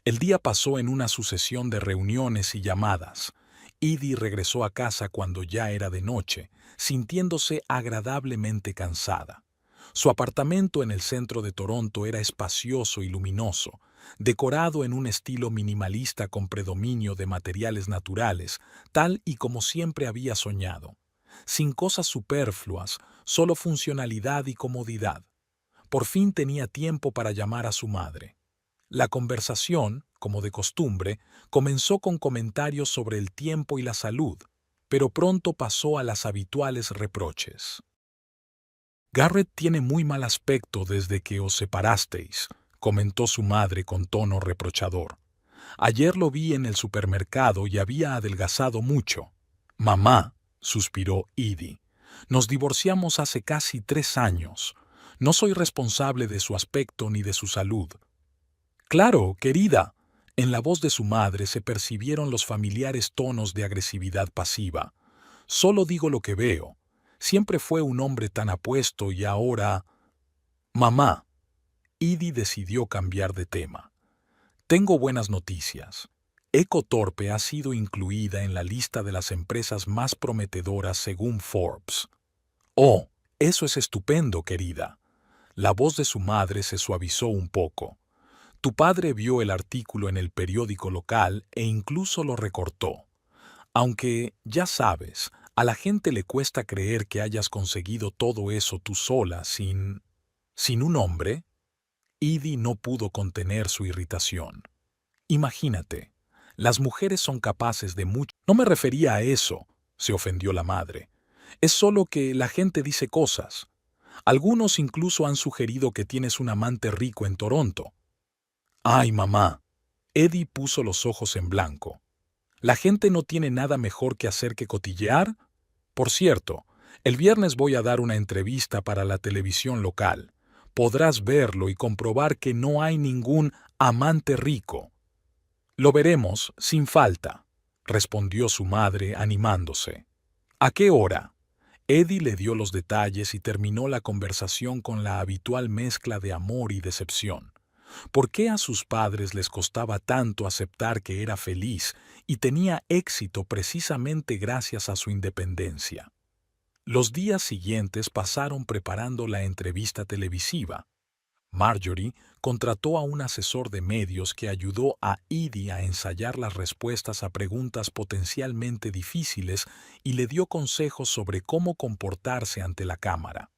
El día pasó en una sucesión de reuniones y llamadas. Edie regresó a casa cuando ya era de noche, sintiéndose agradablemente cansada. Su apartamento en el centro de Toronto era espacioso y luminoso, decorado en un estilo minimalista con predominio de materiales naturales, tal y como siempre había soñado. Sin cosas superfluas, solo funcionalidad y comodidad. Por fin tenía tiempo para llamar a su madre. La conversación, como de costumbre, comenzó con comentarios sobre el tiempo y la salud, pero pronto pasó a las habituales reproches. Garrett tiene muy mal aspecto desde que os separasteis, comentó su madre con tono reprochador. Ayer lo vi en el supermercado y había adelgazado mucho. Mamá, suspiró Edie, nos divorciamos hace casi 3 años. No soy responsable de su aspecto ni de su salud. Claro, querida. En la voz de su madre se percibieron los familiares tonos de agresividad pasiva. Solo digo lo que veo. Siempre fue un hombre tan apuesto y ahora... Mamá. Edie decidió cambiar de tema. Tengo buenas noticias. Ecotorpe ha sido incluida en la lista de las empresas más prometedoras según Forbes. Oh, eso es estupendo, querida. La voz de su madre se suavizó un poco. Tu padre vio el artículo en el periódico local e incluso lo recortó. Aunque, ya sabes, a la gente le cuesta creer que hayas conseguido todo eso tú sola sin un hombre. Edie no pudo contener su irritación. Imagínate, las mujeres son capaces de mucho. No me refería a eso, se ofendió la madre. Es solo que la gente dice cosas. Algunos incluso han sugerido que tienes un amante rico en Toronto. Ay, mamá. Edie puso los ojos en blanco. ¿La gente no tiene nada mejor que hacer que cotillear? Por cierto, el viernes voy a dar una entrevista para la televisión local. Podrás verlo y comprobar que no hay ningún amante rico. Lo veremos sin falta, respondió su madre animándose. ¿A qué hora? Edie le dio los detalles y terminó la conversación con la habitual mezcla de amor y decepción. ¿Por qué a sus padres les costaba tanto aceptar que era feliz y tenía éxito precisamente gracias a su independencia? Los días siguientes pasaron preparando la entrevista televisiva. Marjorie contrató a un asesor de medios que ayudó a Edie a ensayar las respuestas a preguntas potencialmente difíciles y le dio consejos sobre cómo comportarse ante la cámara.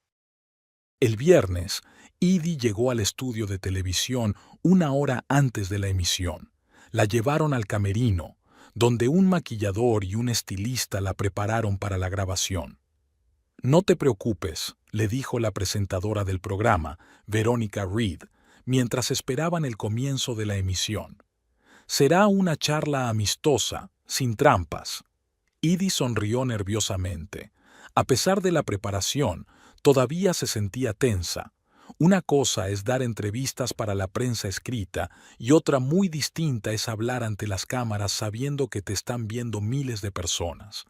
El viernes, Edie llegó al estudio de televisión 1 hora antes de la emisión. La llevaron al camerino, donde un maquillador y un estilista la prepararon para la grabación. No te preocupes, le dijo la presentadora del programa, Veronica Reed, mientras esperaban el comienzo de la emisión. Será una charla amistosa, sin trampas. Edie sonrió nerviosamente. A pesar de la preparación, todavía se sentía tensa. Una cosa es dar entrevistas para la prensa escrita y otra muy distinta es hablar ante las cámaras sabiendo que te están viendo miles de personas.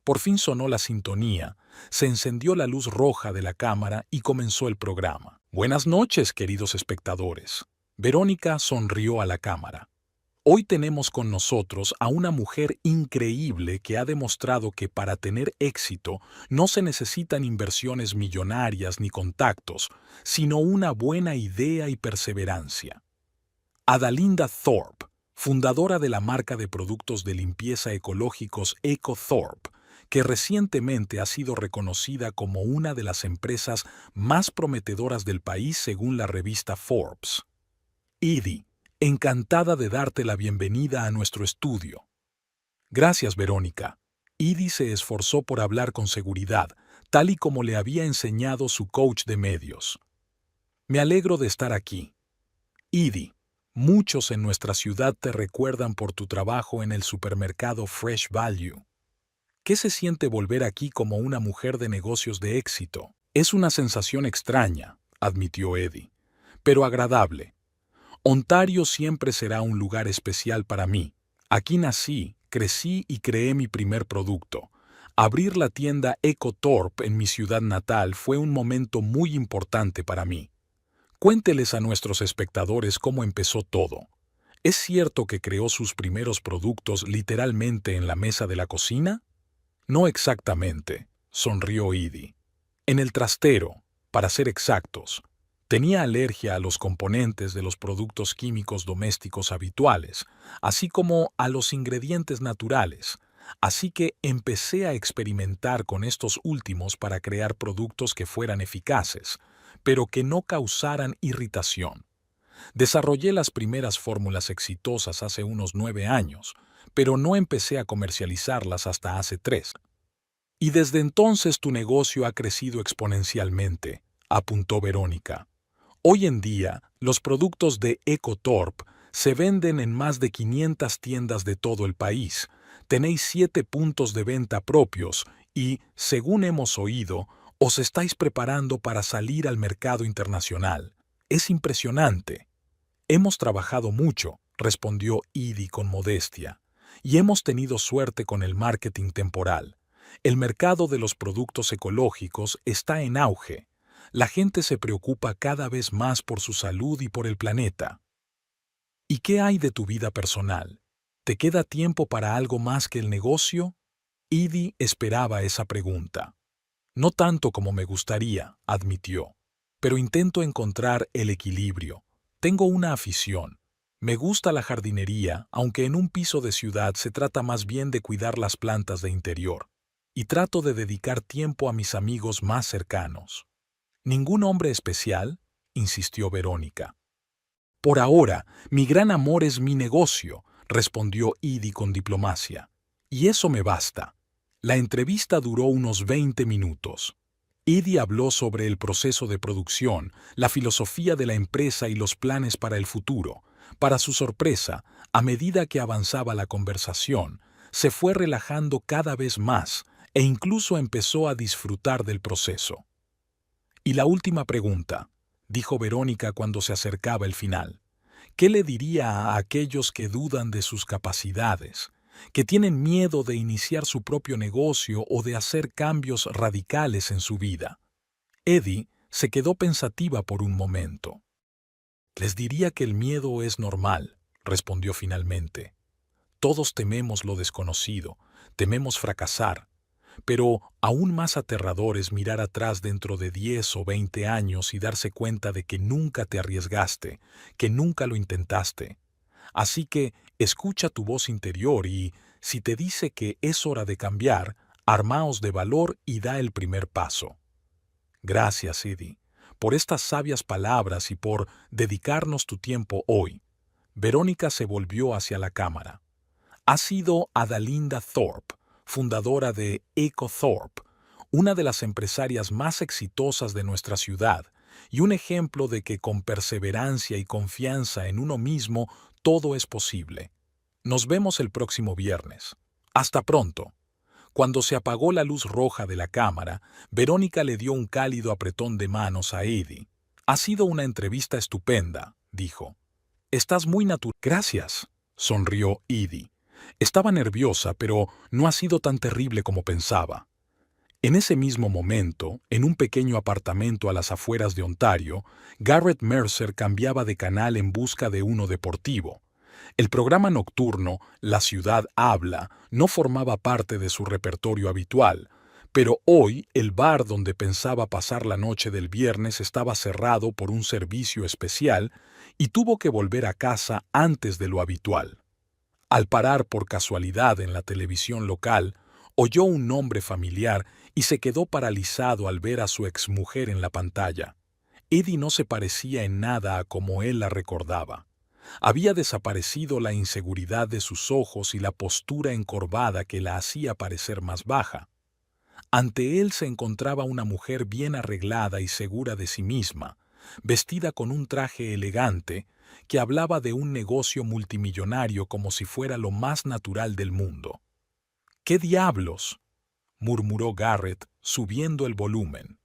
Por fin sonó la sintonía, se encendió la luz roja de la cámara y comenzó el programa. Buenas noches, queridos espectadores. Verónica sonrió a la cámara. Hoy tenemos con nosotros a una mujer increíble que ha demostrado que para tener éxito no se necesitan inversiones millonarias ni contactos, sino una buena idea y perseverancia. Adalinda Thorpe, fundadora de la marca de productos de limpieza ecológicos EcoThorpe, que recientemente ha sido reconocida como una de las empresas más prometedoras del país según la revista Forbes. Edie, encantada de darte la bienvenida a nuestro estudio. Gracias, Verónica. Edie se esforzó por hablar con seguridad, tal y como le había enseñado su coach de medios. Me alegro de estar aquí. Edie, muchos en nuestra ciudad te recuerdan por tu trabajo en el supermercado Fresh Value. ¿Qué se siente volver aquí como una mujer de negocios de éxito? Es una sensación extraña, admitió Eddie, pero agradable. Ontario siempre será un lugar especial para mí. Aquí nací, crecí y creé mi primer producto. Abrir la tienda EcoTorp en mi ciudad natal fue un momento muy importante para mí. Cuénteles a nuestros espectadores cómo empezó todo. ¿Es cierto que creó sus primeros productos literalmente en la mesa de la cocina? No exactamente, sonrió Edie. En el trastero, para ser exactos. Tenía alergia a los componentes de los productos químicos domésticos habituales, así como a los ingredientes naturales, así que empecé a experimentar con estos últimos para crear productos que fueran eficaces, pero que no causaran irritación. Desarrollé las primeras fórmulas exitosas hace unos 9 años, pero no empecé a comercializarlas hasta hace 3. Y desde entonces tu negocio ha crecido exponencialmente, apuntó Verónica. Hoy en día, los productos de EcoTorp se venden en más de 500 tiendas de todo el país. Tenéis 7 puntos de venta propios y, según hemos oído, os estáis preparando para salir al mercado internacional. Es impresionante. Hemos trabajado mucho, respondió Edie con modestia, y hemos tenido suerte con el marketing temporal. El mercado de los productos ecológicos está en auge. La gente se preocupa cada vez más por su salud y por el planeta. ¿Y qué hay de tu vida personal? ¿Te queda tiempo para algo más que el negocio? Edie esperaba esa pregunta. No tanto como me gustaría, admitió, pero intento encontrar el equilibrio. Tengo una afición. Me gusta la jardinería, aunque en un piso de ciudad se trata más bien de cuidar las plantas de interior. Y trato de dedicar tiempo a mis amigos más cercanos. ¿Ningún hombre especial?, insistió Verónica. Por ahora, mi gran amor es mi negocio, respondió Edie con diplomacia. Y eso me basta. La entrevista duró unos 20 minutos. Edie habló sobre el proceso de producción, la filosofía de la empresa y los planes para el futuro. Para su sorpresa, a medida que avanzaba la conversación, se fue relajando cada vez más e incluso empezó a disfrutar del proceso. Y la última pregunta, dijo Verónica cuando se acercaba el final. ¿Qué le diría a aquellos que dudan de sus capacidades, que tienen miedo de iniciar su propio negocio o de hacer cambios radicales en su vida? Edie se quedó pensativa por un momento. Les diría que el miedo es normal, respondió finalmente. Todos tememos lo desconocido, tememos fracasar, pero aún más aterrador es mirar atrás dentro de 10 o 20 años y darse cuenta de que nunca te arriesgaste, que nunca lo intentaste. Así que escucha tu voz interior y, si te dice que es hora de cambiar, armaos de valor y da el primer paso. Gracias, Edie, por estas sabias palabras y por dedicarnos tu tiempo hoy. Verónica se volvió hacia la cámara. Ha sido Adalinda Thorpe, fundadora de EcoTorp, una de las empresarias más exitosas de nuestra ciudad y un ejemplo de que con perseverancia y confianza en uno mismo todo es posible. Nos vemos el próximo viernes. Hasta pronto. Cuando se apagó la luz roja de la cámara, Verónica le dio un cálido apretón de manos a Edie. Ha sido una entrevista estupenda, dijo. Estás muy natural. Gracias, sonrió Edie. Estaba nerviosa, pero no ha sido tan terrible como pensaba. En ese mismo momento, en un pequeño apartamento a las afueras de Ontario, Garrett Mercer cambiaba de canal en busca de uno deportivo. El programa nocturno La Ciudad Habla no formaba parte de su repertorio habitual, pero hoy el bar donde pensaba pasar la noche del viernes estaba cerrado por un servicio especial y tuvo que volver a casa antes de lo habitual. Al parar por casualidad en la televisión local, oyó un nombre familiar y se quedó paralizado al ver a su exmujer en la pantalla. Edie no se parecía en nada a como él la recordaba. Había desaparecido la inseguridad de sus ojos y la postura encorvada que la hacía parecer más baja. Ante él se encontraba una mujer bien arreglada y segura de sí misma, vestida con un traje elegante, que hablaba de un negocio multimillonario como si fuera lo más natural del mundo. ¿Qué diablos?, murmuró Garrett, subiendo el volumen.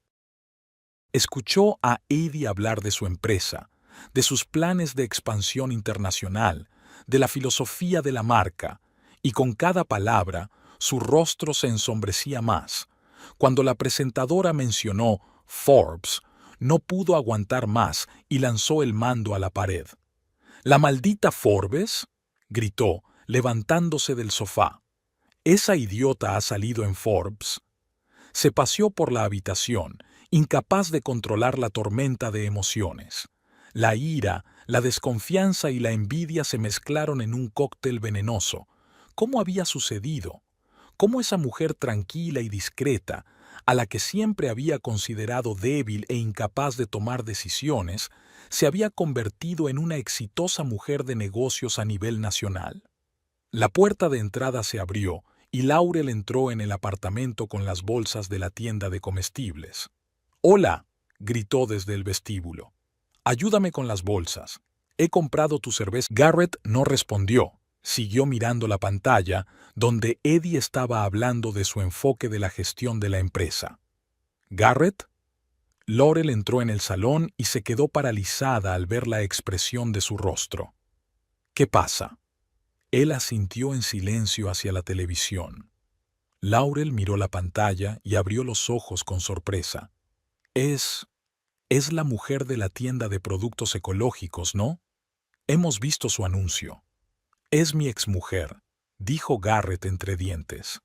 Escuchó a Eddie hablar de su empresa, de sus planes de expansión internacional, de la filosofía de la marca, y con cada palabra su rostro se ensombrecía más. Cuando la presentadora mencionó Forbes, no pudo aguantar más y lanzó el mando a la pared. «¿La maldita Forbes?», gritó, levantándose del sofá. «¿Esa idiota ha salido en Forbes?». Se paseó por la habitación, incapaz de controlar la tormenta de emociones. La ira, la desconfianza y la envidia se mezclaron en un cóctel venenoso. ¿Cómo había sucedido? ¿Cómo esa mujer tranquila y discreta, a la que siempre había considerado débil e incapaz de tomar decisiones, se había convertido en una exitosa mujer de negocios a nivel nacional? La puerta de entrada se abrió y Laurel entró en el apartamento con las bolsas de la tienda de comestibles. «¡Hola!», gritó desde el vestíbulo. «Ayúdame con las bolsas. He comprado tu cerveza». Garrett no respondió. Siguió mirando la pantalla, donde Eddie estaba hablando de su enfoque de la gestión de la empresa. «¿Garrett?». Laurel entró en el salón y se quedó paralizada al ver la expresión de su rostro. «¿Qué pasa?». Él asintió en silencio hacia la televisión. Laurel miró la pantalla y abrió los ojos con sorpresa. Es la mujer de la tienda de productos ecológicos, ¿no? Hemos visto su anuncio». «Es mi exmujer», dijo Garrett entre dientes.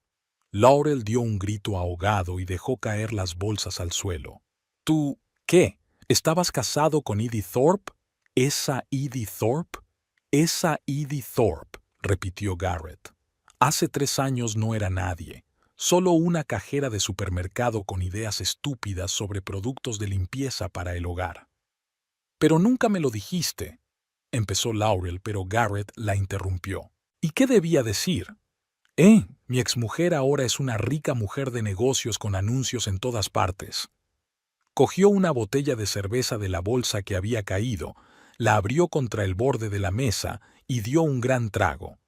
Laurel dio un grito ahogado y dejó caer las bolsas al suelo. «¿Tú qué? ¿Estabas casado con Edie Thorpe?». «¿Esa Edie Thorpe?». «Esa Edie Thorpe», repitió Garrett. «Hace 3 años no era nadie, solo una cajera de supermercado con ideas estúpidas sobre productos de limpieza para el hogar». «Pero nunca me lo dijiste», empezó Laurel, pero Garrett la interrumpió. «¿Y qué debía decir?». Mi exmujer ahora es una rica mujer de negocios con anuncios en todas partes». Cogió una botella de cerveza de la bolsa que había caído, la abrió contra el borde de la mesa y dio un gran trago.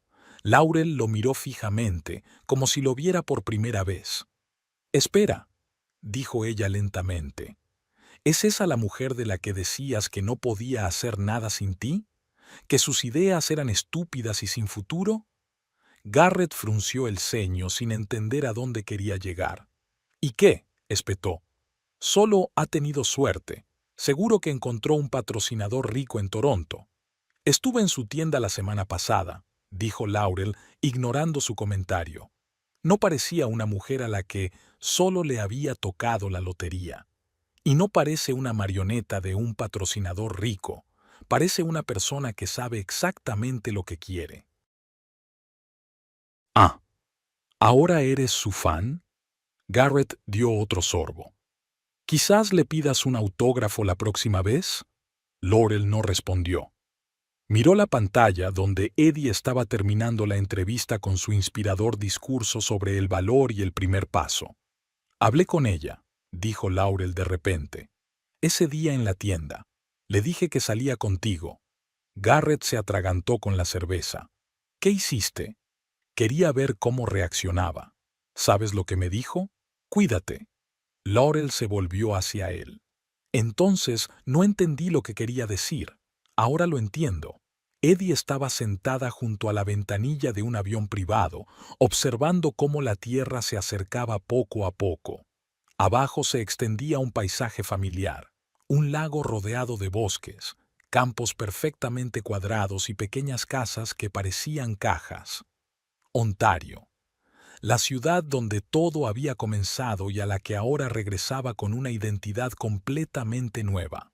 Laurel lo miró fijamente, como si lo viera por primera vez. «Espera», dijo ella lentamente. «¿Es esa la mujer de la que decías que no podía hacer nada sin ti? ¿Que sus ideas eran estúpidas y sin futuro?». Garrett frunció el ceño sin entender a dónde quería llegar. «¿Y qué?», espetó. «Solo ha tenido suerte. Seguro que encontró un patrocinador rico en Toronto». «Estuve en su tienda la semana pasada», dijo Laurel, ignorando su comentario. No parecía una mujer a la que solo le había tocado la lotería. Y no parece una marioneta de un patrocinador rico. Parece una persona que sabe exactamente lo que quiere. «Ah, ¿ahora eres su fan?». Garrett dio otro sorbo. «Quizás le pidas un autógrafo la próxima vez». Laurel no respondió. Miró la pantalla donde Eddie estaba terminando la entrevista con su inspirador discurso sobre el valor y el primer paso. «Hablé con ella», dijo Laurel de repente. «Ese día en la tienda. Le dije que salía contigo». Garrett se atragantó con la cerveza. «¿Qué hiciste?». Quería ver cómo reaccionaba. «¿Sabes lo que me dijo? Cuídate». Laurel se volvió hacia él. «Entonces no entendí lo que quería decir. Ahora lo entiendo». Eddie estaba sentada junto a la ventanilla de un avión privado, observando cómo la tierra se acercaba poco a poco. Abajo se extendía un paisaje familiar, un lago rodeado de bosques, campos perfectamente cuadrados y pequeñas casas que parecían cajas. Ontario. La ciudad donde todo había comenzado y a la que ahora regresaba con una identidad completamente nueva.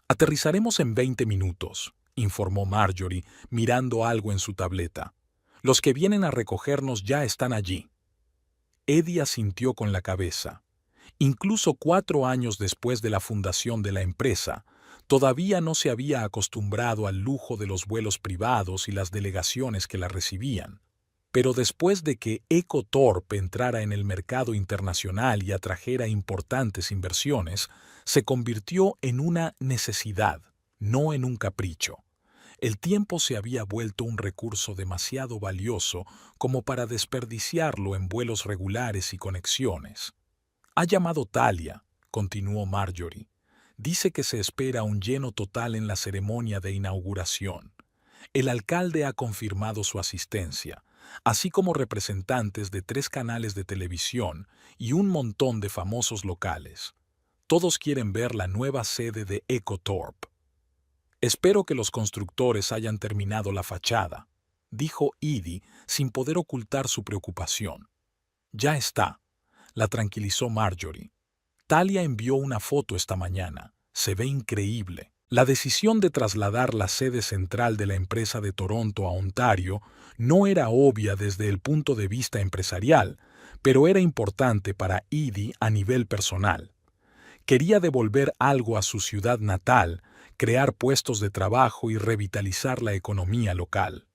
«Aterrizaremos en 20 minutos», informó Marjorie, mirando algo en su tableta. «Los que vienen a recogernos ya están allí». Eddie asintió con la cabeza. Incluso 4 años después de la fundación de la empresa, todavía no se había acostumbrado al lujo de los vuelos privados y las delegaciones que la recibían. Pero después de que Eco Thorpe entrara en el mercado internacional y atrajera importantes inversiones, se convirtió en una necesidad, no en un capricho. El tiempo se había vuelto un recurso demasiado valioso como para desperdiciarlo en vuelos regulares y conexiones. Ha llamado Talia, continuó Marjorie. Dice que se espera un lleno total en la ceremonia de inauguración. El alcalde ha confirmado su asistencia, así como representantes de 3 canales de televisión y un montón de famosos locales. Todos quieren ver la nueva sede de Ecotorp. Espero que los constructores hayan terminado la fachada, dijo Edie sin poder ocultar su preocupación. Ya está, la tranquilizó Marjorie. Talia envió una foto esta mañana. Se ve increíble. La decisión de trasladar la sede central de la empresa de Toronto a Ontario no era obvia desde el punto de vista empresarial, pero era importante para Edie a nivel personal. Quería devolver algo a su ciudad natal, crear puestos de trabajo y revitalizar la economía local.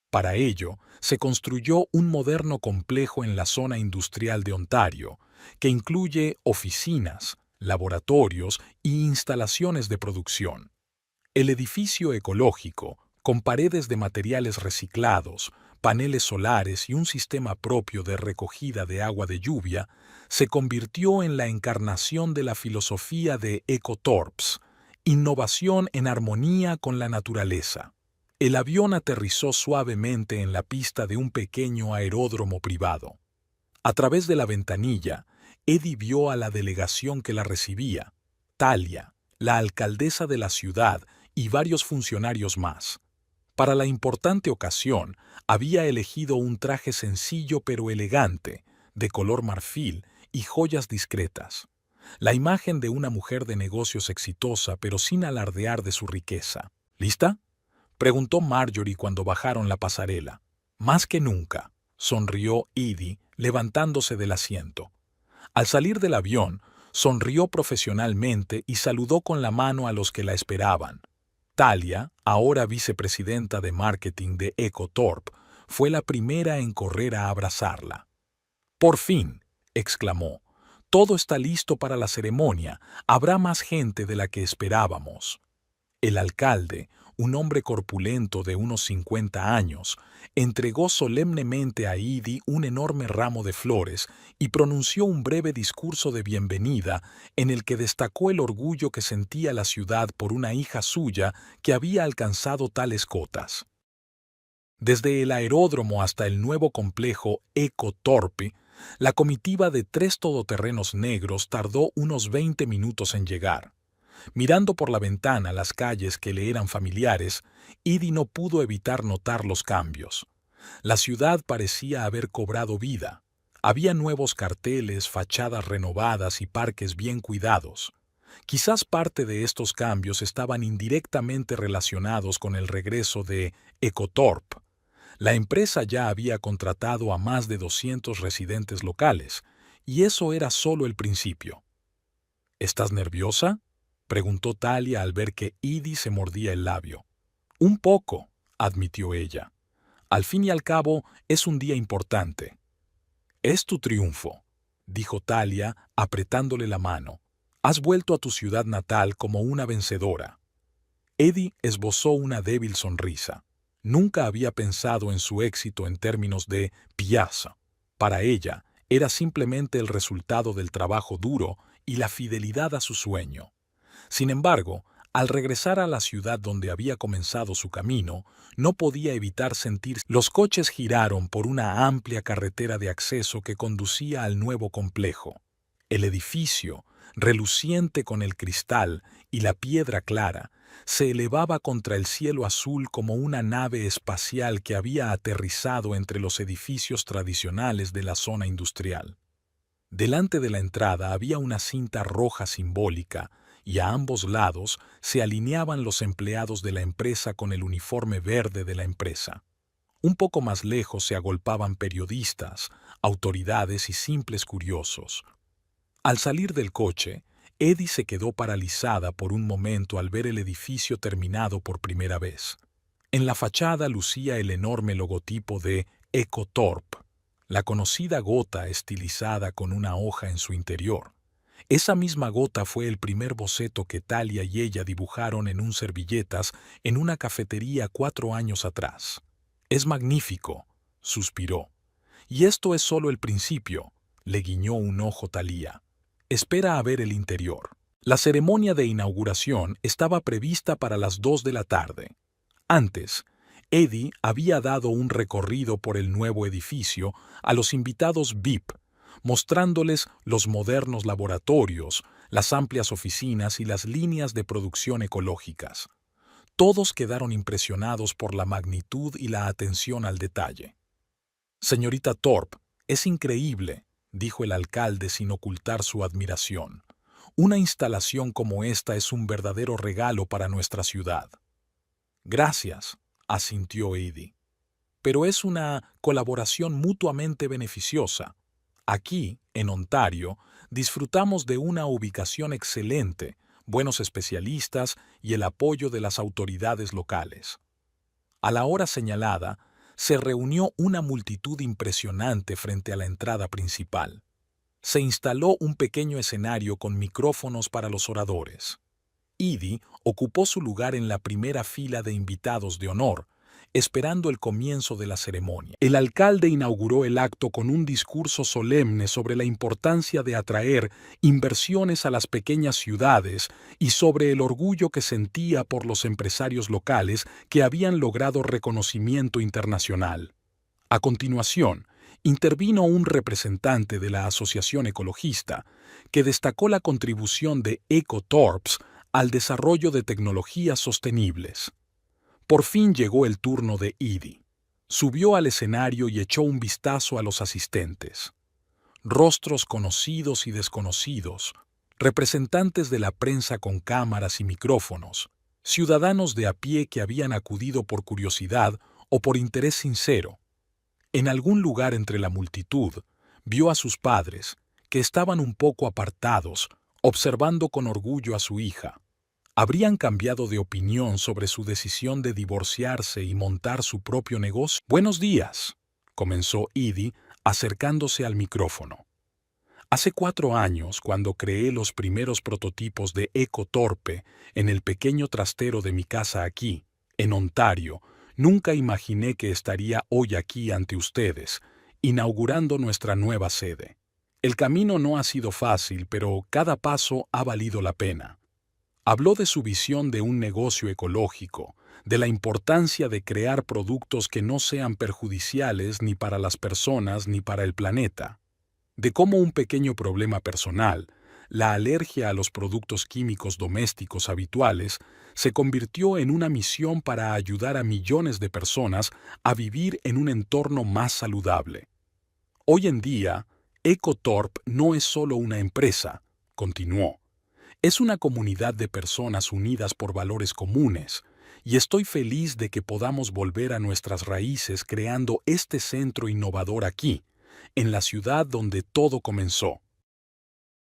Para ello, se construyó un moderno complejo en la zona industrial de Ontario, que incluye oficinas, laboratorios y instalaciones de producción. El edificio ecológico, con paredes de materiales reciclados, paneles solares y un sistema propio de recogida de agua de lluvia, se convirtió en la encarnación de la filosofía de Ecotorps, innovación en armonía con la naturaleza. El avión aterrizó suavemente en la pista de un pequeño aeródromo privado. A través de la ventanilla, Edie vio a la delegación que la recibía, Talia, la alcaldesa de la ciudad y varios funcionarios más. Para la importante ocasión, había elegido un traje sencillo pero elegante, de color marfil y joyas discretas. La imagen de una mujer de negocios exitosa pero sin alardear de su riqueza. ¿Lista?, preguntó Marjorie cuando bajaron la pasarela. Más que nunca, sonrió Edie, levantándose del asiento. Al salir del avión, sonrió profesionalmente y saludó con la mano a los que la esperaban. Talia, ahora vicepresidenta de marketing de Ecotorp, fue la primera en correr a abrazarla. «Por fin», exclamó, «todo está listo para la ceremonia. Habrá más gente de la que esperábamos». El alcalde, un hombre corpulento de unos 50 años, entregó solemnemente a Edie un enorme ramo de flores y pronunció un breve discurso de bienvenida en el que destacó el orgullo que sentía la ciudad por una hija suya que había alcanzado tales cotas. Desde el aeródromo hasta el nuevo complejo Ecotorp, la comitiva de 3 todoterrenos negros tardó unos 20 minutos en llegar. Mirando por la ventana las calles que le eran familiares, Edie no pudo evitar notar los cambios. La ciudad parecía haber cobrado vida. Había nuevos carteles, fachadas renovadas y parques bien cuidados. Quizás parte de estos cambios estaban indirectamente relacionados con el regreso de Ecotorp. La empresa ya había contratado a más de 200 residentes locales, y eso era solo el principio. ¿Estás nerviosa?, preguntó Talia al ver que Edie se mordía el labio. Un poco, admitió ella. Al fin y al cabo, es un día importante. Es tu triunfo, dijo Talia, apretándole la mano. Has vuelto a tu ciudad natal como una vencedora. Edie esbozó una débil sonrisa. Nunca había pensado en su éxito en términos de piazza. Para ella, era simplemente el resultado del trabajo duro y la fidelidad a su sueño. Sin embargo, al regresar a la ciudad donde había comenzado su camino, no podía evitar sentir. Los coches giraron por una amplia carretera de acceso que conducía al nuevo complejo. El edificio, reluciente con el cristal y la piedra clara, se elevaba contra el cielo azul como una nave espacial que había aterrizado entre los edificios tradicionales de la zona industrial. Delante de la entrada había una cinta roja simbólica, y a ambos lados se alineaban los empleados de la empresa con el uniforme verde de la empresa. Un poco más lejos se agolpaban periodistas, autoridades y simples curiosos. Al salir del coche, Edie se quedó paralizada por un momento al ver el edificio terminado por primera vez. En la fachada lucía el enorme logotipo de Ecotorp, la conocida gota estilizada con una hoja en su interior. Esa misma gota fue el primer boceto que Talia y ella dibujaron en un servilletas en una cafetería 4 años atrás. «Es magnífico», suspiró. «Y esto es solo el principio», le guiñó un ojo Talia. «Espera a ver el interior». La ceremonia de inauguración estaba prevista para las 2 de la tarde. Antes, Eddie había dado un recorrido por el nuevo edificio a los invitados VIP, mostrándoles los modernos laboratorios, las amplias oficinas y las líneas de producción ecológicas. Todos quedaron impresionados por la magnitud y la atención al detalle. «Señorita Thorpe, es increíble», dijo el alcalde sin ocultar su admiración. «Una instalación como esta es un verdadero regalo para nuestra ciudad». «Gracias», asintió Eddie. «Pero es una colaboración mutuamente beneficiosa. Aquí, en Ontario, disfrutamos de una ubicación excelente, buenos especialistas y el apoyo de las autoridades locales». A la hora señalada, se reunió una multitud impresionante frente a la entrada principal. Se instaló un pequeño escenario con micrófonos para los oradores. Eddie ocupó su lugar en la primera fila de invitados de honor, esperando el comienzo de la ceremonia. El alcalde inauguró el acto con un discurso solemne sobre la importancia de atraer inversiones a las pequeñas ciudades y sobre el orgullo que sentía por los empresarios locales que habían logrado reconocimiento internacional. A continuación, intervino un representante de la Asociación Ecologista, que destacó la contribución de EcoTorps al desarrollo de tecnologías sostenibles. Por fin llegó el turno de Eddie. Subió al escenario y echó un vistazo a los asistentes. Rostros conocidos y desconocidos, representantes de la prensa con cámaras y micrófonos, ciudadanos de a pie que habían acudido por curiosidad o por interés sincero. En algún lugar entre la multitud, vio a sus padres, que estaban un poco apartados, observando con orgullo a su hija. ¿Habrían cambiado de opinión sobre su decisión de divorciarse y montar su propio negocio? «Buenos días», comenzó Eddie, acercándose al micrófono. «Hace 4 años, cuando creé los primeros prototipos de EcoTorpe en el pequeño trastero de mi casa aquí, en Ontario, nunca imaginé que estaría hoy aquí ante ustedes, inaugurando nuestra nueva sede. El camino no ha sido fácil, pero cada paso ha valido la pena». Habló de su visión de un negocio ecológico, de la importancia de crear productos que no sean perjudiciales ni para las personas ni para el planeta, de cómo un pequeño problema personal, la alergia a los productos químicos domésticos habituales, se convirtió en una misión para ayudar a millones de personas a vivir en un entorno más saludable. «Hoy en día, EcoTorp no es solo una empresa», continuó. «Es una comunidad de personas unidas por valores comunes, y estoy feliz de que podamos volver a nuestras raíces creando este centro innovador aquí, en la ciudad donde todo comenzó».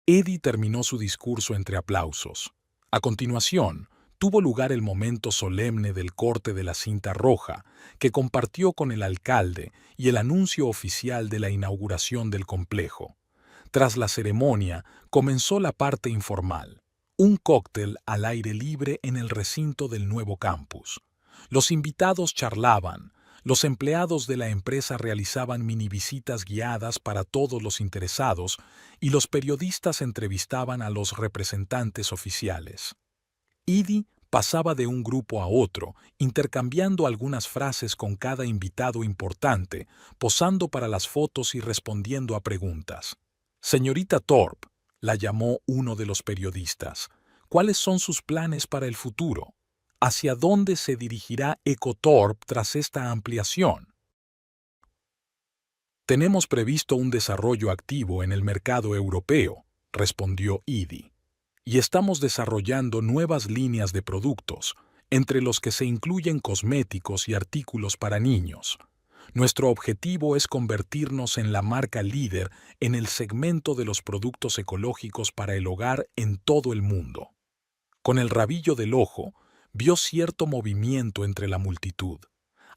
Eddie terminó su discurso entre aplausos. A continuación, tuvo lugar el momento solemne del corte de la cinta roja, que compartió con el alcalde y el anuncio oficial de la inauguración del complejo. Tras la ceremonia, comenzó la parte informal. Un cóctel al aire libre en el recinto del nuevo campus. Los invitados charlaban, los empleados de la empresa realizaban mini visitas guiadas para todos los interesados y los periodistas entrevistaban a los representantes oficiales. Eddie pasaba de un grupo a otro, intercambiando algunas frases con cada invitado importante, posando para las fotos y respondiendo a preguntas. «Señorita Thorpe», la llamó uno de los periodistas. «¿Cuáles son sus planes para el futuro? ¿Hacia dónde se dirigirá EcoTorp tras esta ampliación?» «Tenemos previsto un desarrollo activo en el mercado europeo», respondió Eddie. «Y estamos desarrollando nuevas líneas de productos, entre los que se incluyen cosméticos y artículos para niños. Nuestro objetivo es convertirnos en la marca líder en el segmento de los productos ecológicos para el hogar en todo el mundo». Con el rabillo del ojo, vio cierto movimiento entre la multitud.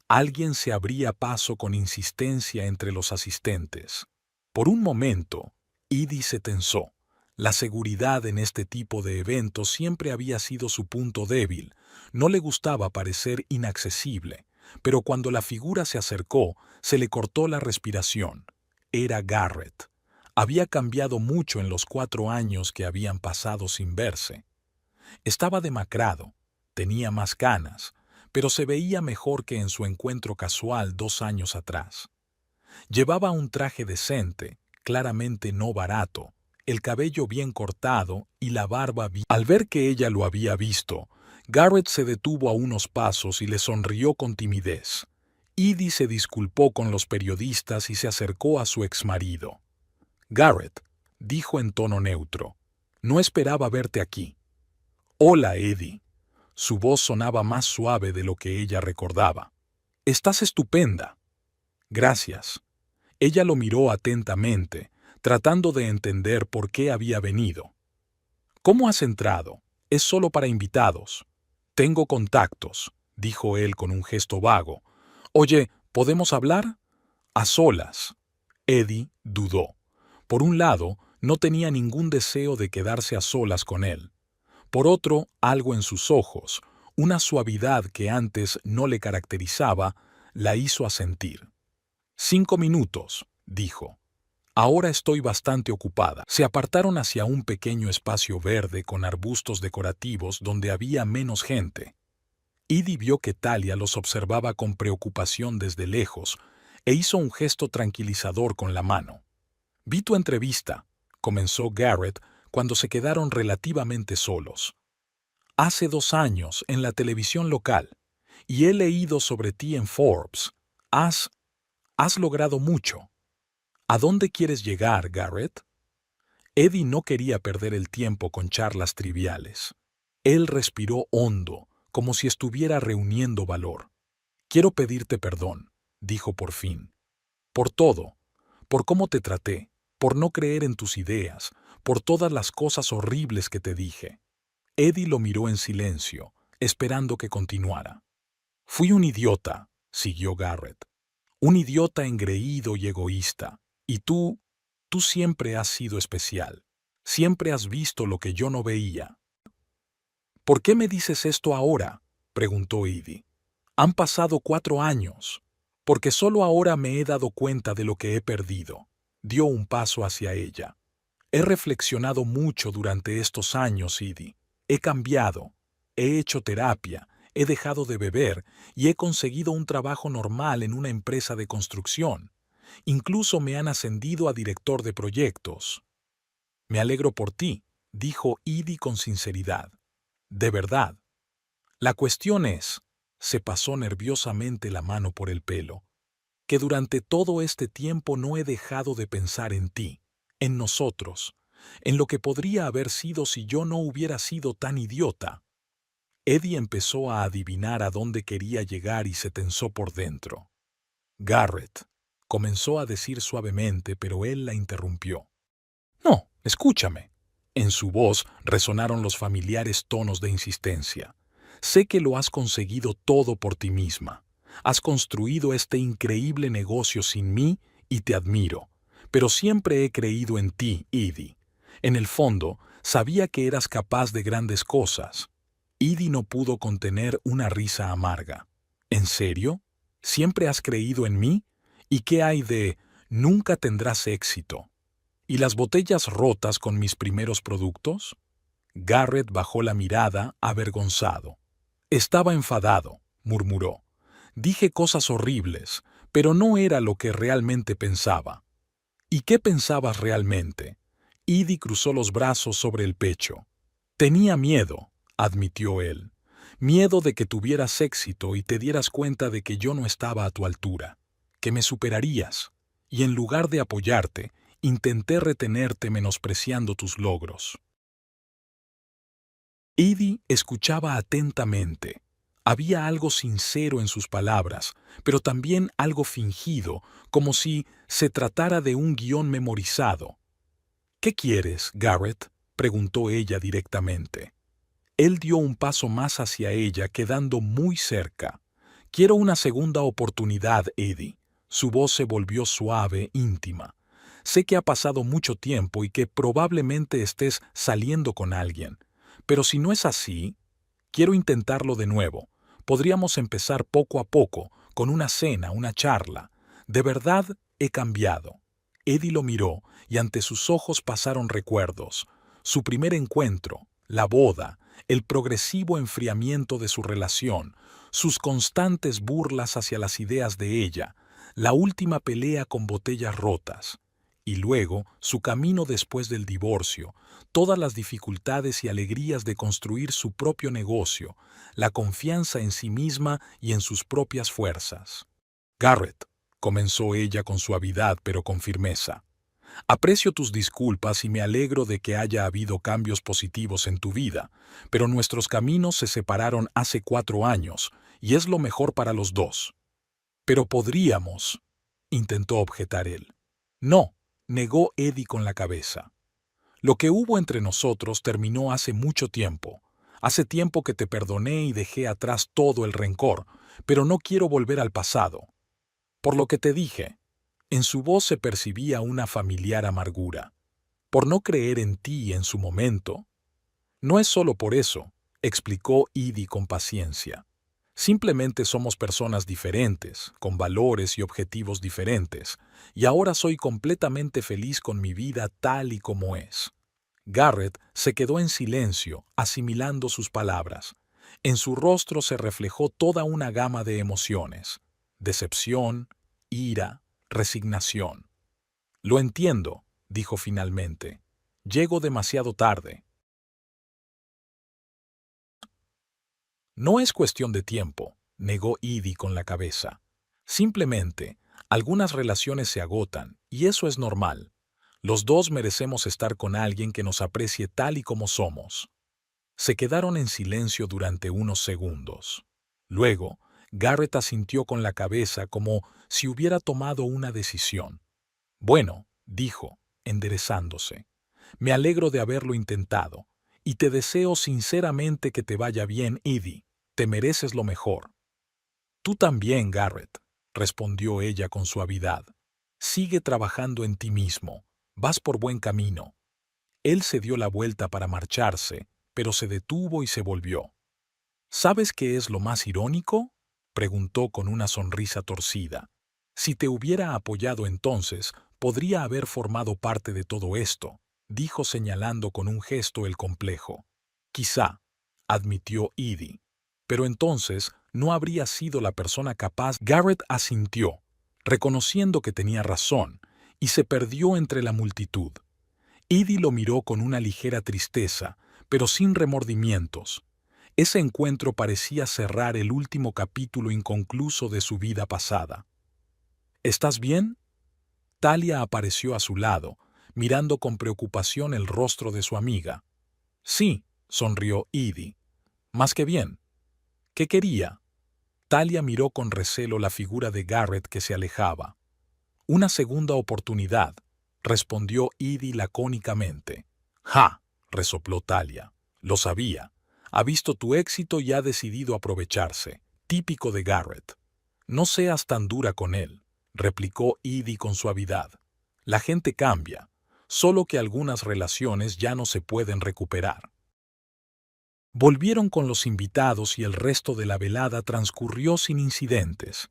Alguien se abría paso con insistencia entre los asistentes. Por un momento, Eddie se tensó. La seguridad en este tipo de eventos siempre había sido su punto débil. No le gustaba parecer inaccesible, pero cuando la figura se acercó, se le cortó la respiración. Era Garrett. Había cambiado mucho en los 4 años que habían pasado sin verse. Estaba demacrado, tenía más canas, pero se veía mejor que en su encuentro casual 2 años atrás. Llevaba un traje decente, claramente no barato, el cabello bien cortado y la barba bien. Al ver que ella lo había visto, Garrett se detuvo a unos pasos y le sonrió con timidez. Edie se disculpó con los periodistas y se acercó a su exmarido. «Garrett», dijo en tono neutro, «no esperaba verte aquí». «Hola, Edie». Su voz sonaba más suave de lo que ella recordaba. «Estás estupenda». «Gracias». Ella lo miró atentamente, tratando de entender por qué había venido. «¿Cómo has entrado? Es solo para invitados». «Tengo contactos», dijo él con un gesto vago. «Oye, ¿podemos hablar?» «A solas». Edie dudó. Por un lado, no tenía ningún deseo de quedarse a solas con él. Por otro, algo en sus ojos, una suavidad que antes no le caracterizaba, la hizo asentir. 5 minutos, dijo. Ahora estoy bastante ocupada. Se apartaron hacia un pequeño espacio verde con arbustos decorativos donde había menos gente. Edie vio que Talia los observaba con preocupación desde lejos e hizo un gesto tranquilizador con la mano. «Vi tu entrevista», comenzó Garrett cuando se quedaron relativamente solos. «Hace 2 años, en la televisión local, y he leído sobre ti en Forbes. Has logrado mucho. ¿A dónde quieres llegar, Garrett?» Edie no quería perder el tiempo con charlas triviales. Él respiró hondo, como si estuviera reuniendo valor. «Quiero pedirte perdón», dijo por fin. «Por todo, por cómo te traté, por no creer en tus ideas, por todas las cosas horribles que te dije». Edie lo miró en silencio, esperando que continuara. «Fui un idiota», siguió Garrett. «Un idiota engreído y egoísta. Y tú siempre has sido especial. Siempre has visto lo que yo no veía». «¿Por qué me dices esto ahora?», preguntó Edie. «Han pasado 4 años. Porque solo ahora me he dado cuenta de lo que he perdido». Dio un paso hacia ella. «He reflexionado mucho durante estos años, Edie. He cambiado. He hecho terapia. He dejado de beber y he conseguido un trabajo normal en una empresa de construcción. Incluso me han ascendido a director de proyectos». «Me alegro por ti», dijo Edie con sinceridad. «De verdad. La cuestión es», se pasó nerviosamente la mano por el pelo, «que durante todo este tiempo no he dejado de pensar en ti, en nosotros, en lo que podría haber sido si yo no hubiera sido tan idiota». Edie empezó a adivinar a dónde quería llegar y se tensó por dentro. «Garrett», comenzó a decir suavemente, pero él la interrumpió. «No, escúchame». En su voz resonaron los familiares tonos de insistencia. «Sé que lo has conseguido todo por ti misma. Has construido este increíble negocio sin mí y te admiro. Pero siempre he creído en ti, Edie. En el fondo, sabía que eras capaz de grandes cosas». Edie no pudo contener una risa amarga. «¿En serio? ¿Siempre has creído en mí? ¿Y qué hay de nunca tendrás éxito? ¿Y las botellas rotas con mis primeros productos?» Garrett bajó la mirada, avergonzado. «Estaba enfadado», murmuró. «Dije cosas horribles, pero no era lo que realmente pensaba». «¿Y qué pensabas realmente?» Edie cruzó los brazos sobre el pecho. «Tenía miedo», admitió él. «Miedo de que tuvieras éxito y te dieras cuenta de que yo no estaba a tu altura, que me superarías, y en lugar de apoyarte, intenté retenerte menospreciando tus logros». Edie escuchaba atentamente. Había algo sincero en sus palabras, pero también algo fingido, como si se tratara de un guión memorizado. «¿Qué quieres, Garrett?», preguntó ella directamente. Él dio un paso más hacia ella, quedando muy cerca. «Quiero una segunda oportunidad, Edie». Su voz se volvió suave, íntima. Sé que ha pasado mucho tiempo y que probablemente estés saliendo con alguien, pero si no es así, quiero intentarlo de nuevo. Podríamos empezar poco a poco, con una cena, una charla. De verdad he cambiado. Eddie lo miró y ante sus ojos pasaron recuerdos. Su primer encuentro, la boda, el progresivo enfriamiento de su relación, sus constantes burlas hacia las ideas de ella, la última pelea con botellas rotas. Y luego, su camino después del divorcio, todas las dificultades y alegrías de construir su propio negocio, la confianza en sí misma y en sus propias fuerzas. Garrett, comenzó ella con suavidad pero con firmeza, aprecio tus disculpas y me alegro de que haya habido cambios positivos en tu vida, pero nuestros caminos se separaron hace 4 años y es lo mejor para los dos. Pero podríamos, intentó objetar él. No, negó Eddie con la cabeza. Lo que hubo entre nosotros terminó hace mucho tiempo. Hace tiempo que te perdoné y dejé atrás todo el rencor, pero no quiero volver al pasado. Por lo que te dije, en su voz se percibía una familiar amargura. Por no creer en ti en su momento. No es solo por eso, explicó Edie con paciencia. Simplemente somos personas diferentes, con valores y objetivos diferentes, y ahora soy completamente feliz con mi vida tal y como es. Garrett se quedó en silencio, asimilando sus palabras. En su rostro se reflejó toda una gama de emociones: decepción, ira, resignación. Lo entiendo, dijo finalmente. Llego demasiado tarde. No es cuestión de tiempo, negó Edie con la cabeza. Simplemente, algunas relaciones se agotan, y eso es normal. Los dos merecemos estar con alguien que nos aprecie tal y como somos. Se quedaron en silencio durante unos segundos. Luego, Garrett asintió con la cabeza como si hubiera tomado una decisión. Bueno, dijo, enderezándose. Me alegro de haberlo intentado, y te deseo sinceramente que te vaya bien, Edie. Te mereces lo mejor. Tú también, Garrett, respondió ella con suavidad. Sigue trabajando en ti mismo. Vas por buen camino. Él se dio la vuelta para marcharse, pero se detuvo y se volvió. ¿Sabes qué es lo más irónico?, preguntó con una sonrisa torcida. Si te hubiera apoyado entonces, podría haber formado parte de todo esto, dijo señalando con un gesto el complejo. Quizá, admitió Edie. Pero entonces no habría sido la persona capaz. Garrett asintió, reconociendo que tenía razón, y se perdió entre la multitud. Edie lo miró con una ligera tristeza, pero sin remordimientos. Ese encuentro parecía cerrar el último capítulo inconcluso de su vida pasada. ¿Estás bien? Talia apareció a su lado, mirando con preocupación el rostro de su amiga. Sí, sonrió Edie. Más que bien. ¿Qué quería? Talia miró con recelo la figura de Garrett que se alejaba. Una segunda oportunidad, respondió Edie lacónicamente. ¡Ja!, resopló Talia. Lo sabía. Ha visto tu éxito y ha decidido aprovecharse. Típico de Garrett. No seas tan dura con él, replicó Edie con suavidad. La gente cambia, solo que algunas relaciones ya no se pueden recuperar. Volvieron con los invitados y el resto de la velada transcurrió sin incidentes.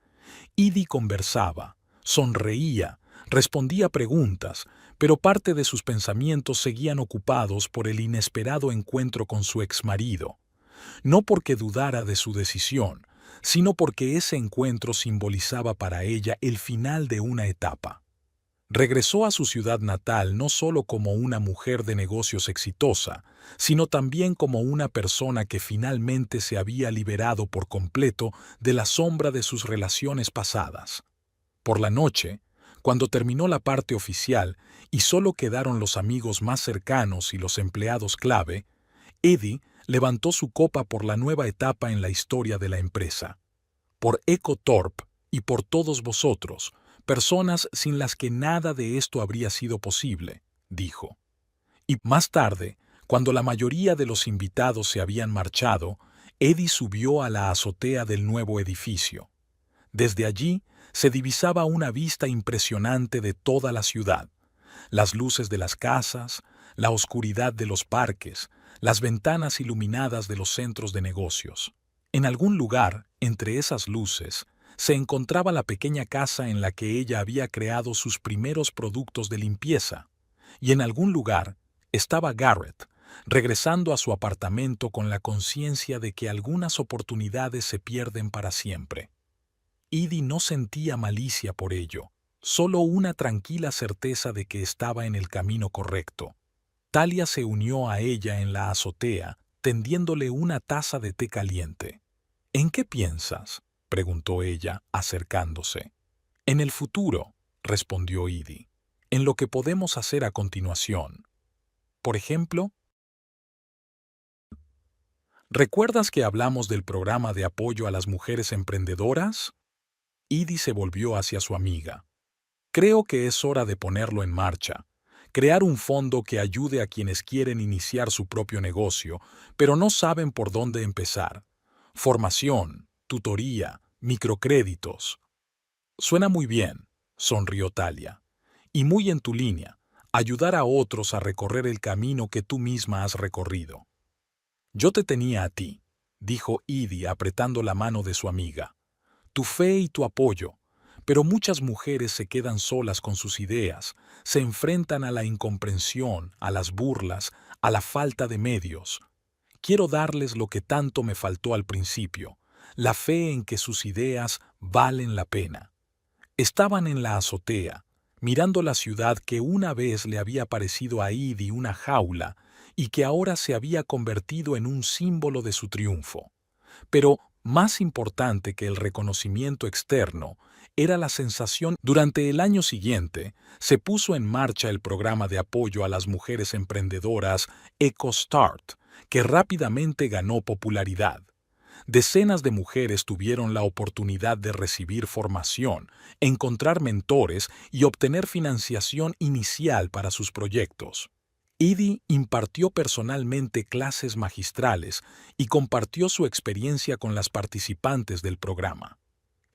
Edie conversaba, sonreía, respondía preguntas, pero parte de sus pensamientos seguían ocupados por el inesperado encuentro con su exmarido. No porque dudara de su decisión, sino porque ese encuentro simbolizaba para ella el final de una etapa. Regresó a su ciudad natal no solo como una mujer de negocios exitosa, sino también como una persona que finalmente se había liberado por completo de la sombra de sus relaciones pasadas. Por la noche, cuando terminó la parte oficial y solo quedaron los amigos más cercanos y los empleados clave, Edie levantó su copa por la nueva etapa en la historia de la empresa. Por Echo Thorpe y por todos vosotros, personas sin las que nada de esto habría sido posible, dijo. Y más tarde, cuando la mayoría de los invitados se habían marchado, Edie subió a la azotea del nuevo edificio. Desde allí se divisaba una vista impresionante de toda la ciudad. las luces de las casas, la oscuridad de los parques, las ventanas iluminadas de los centros de negocios. En algún lugar, entre esas luces, se encontraba la pequeña casa en la que ella había creado sus primeros productos de limpieza. Y en algún lugar estaba Garrett, regresando a su apartamento con la conciencia de que algunas oportunidades se pierden para siempre. Edie no sentía malicia por ello, solo una tranquila certeza de que estaba en el camino correcto. Talia se unió a ella en la azotea, tendiéndole una taza de té caliente. ¿En qué piensas?, preguntó ella, acercándose. En el futuro, respondió Edie, en lo que podemos hacer a continuación. Por ejemplo, ¿recuerdas que hablamos del programa de apoyo a las mujeres emprendedoras? Edie se volvió hacia su amiga. Creo que es hora de ponerlo en marcha. Crear un fondo que ayude a quienes quieren iniciar su propio negocio, pero no saben por dónde empezar. Formación, tutoría, microcréditos. Suena muy bien, sonrió Talia. Y muy en tu línea, ayudar a otros a recorrer el camino que tú misma has recorrido. Yo te tenía a ti, dijo Edie apretando la mano de su amiga. Tu fe y tu apoyo. Pero muchas mujeres se quedan solas con sus ideas, se enfrentan a la incomprensión, a las burlas, a la falta de medios. Quiero darles lo que tanto me faltó al principio, la fe en que sus ideas valen la pena. Estaban en la azotea, mirando la ciudad que una vez le había parecido a Edie una jaula y que ahora se había convertido en un símbolo de su triunfo. Pero más importante que el reconocimiento externo era la sensación. Durante el año siguiente, se puso en marcha el programa de apoyo a las mujeres emprendedoras EcoStart, que rápidamente ganó popularidad. Decenas de mujeres tuvieron la oportunidad de recibir formación, encontrar mentores y obtener financiación inicial para sus proyectos. Edie impartió personalmente clases magistrales y compartió su experiencia con las participantes del programa.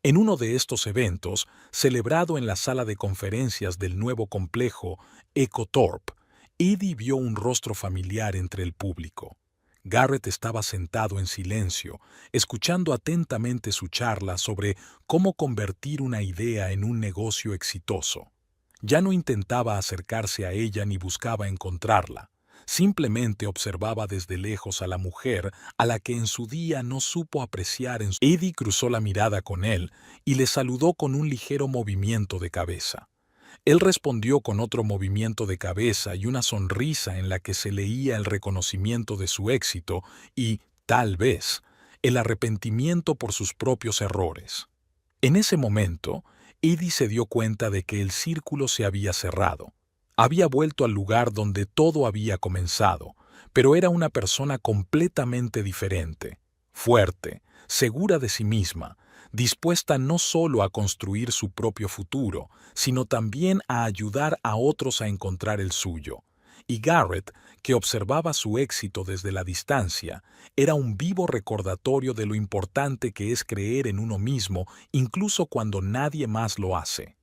En uno de estos eventos, celebrado en la sala de conferencias del nuevo complejo EcoTorp, Edie vio un rostro familiar entre el público. Garrett estaba sentado en silencio, escuchando atentamente su charla sobre cómo convertir una idea en un negocio exitoso. Ya no intentaba acercarse a ella ni buscaba encontrarla. Simplemente observaba desde lejos a la mujer a la que en su día no supo apreciar. Edie cruzó la mirada con él y le saludó con un ligero movimiento de cabeza. Él respondió con otro movimiento de cabeza y una sonrisa en la que se leía el reconocimiento de su éxito y, tal vez, el arrepentimiento por sus propios errores. En ese momento, Edie se dio cuenta de que el círculo se había cerrado. Había vuelto al lugar donde todo había comenzado, pero era una persona completamente diferente, fuerte, segura de sí misma, dispuesta no solo a construir su propio futuro, sino también a ayudar a otros a encontrar el suyo. Y Garrett, que observaba su éxito desde la distancia, era un vivo recordatorio de lo importante que es creer en uno mismo incluso cuando nadie más lo hace.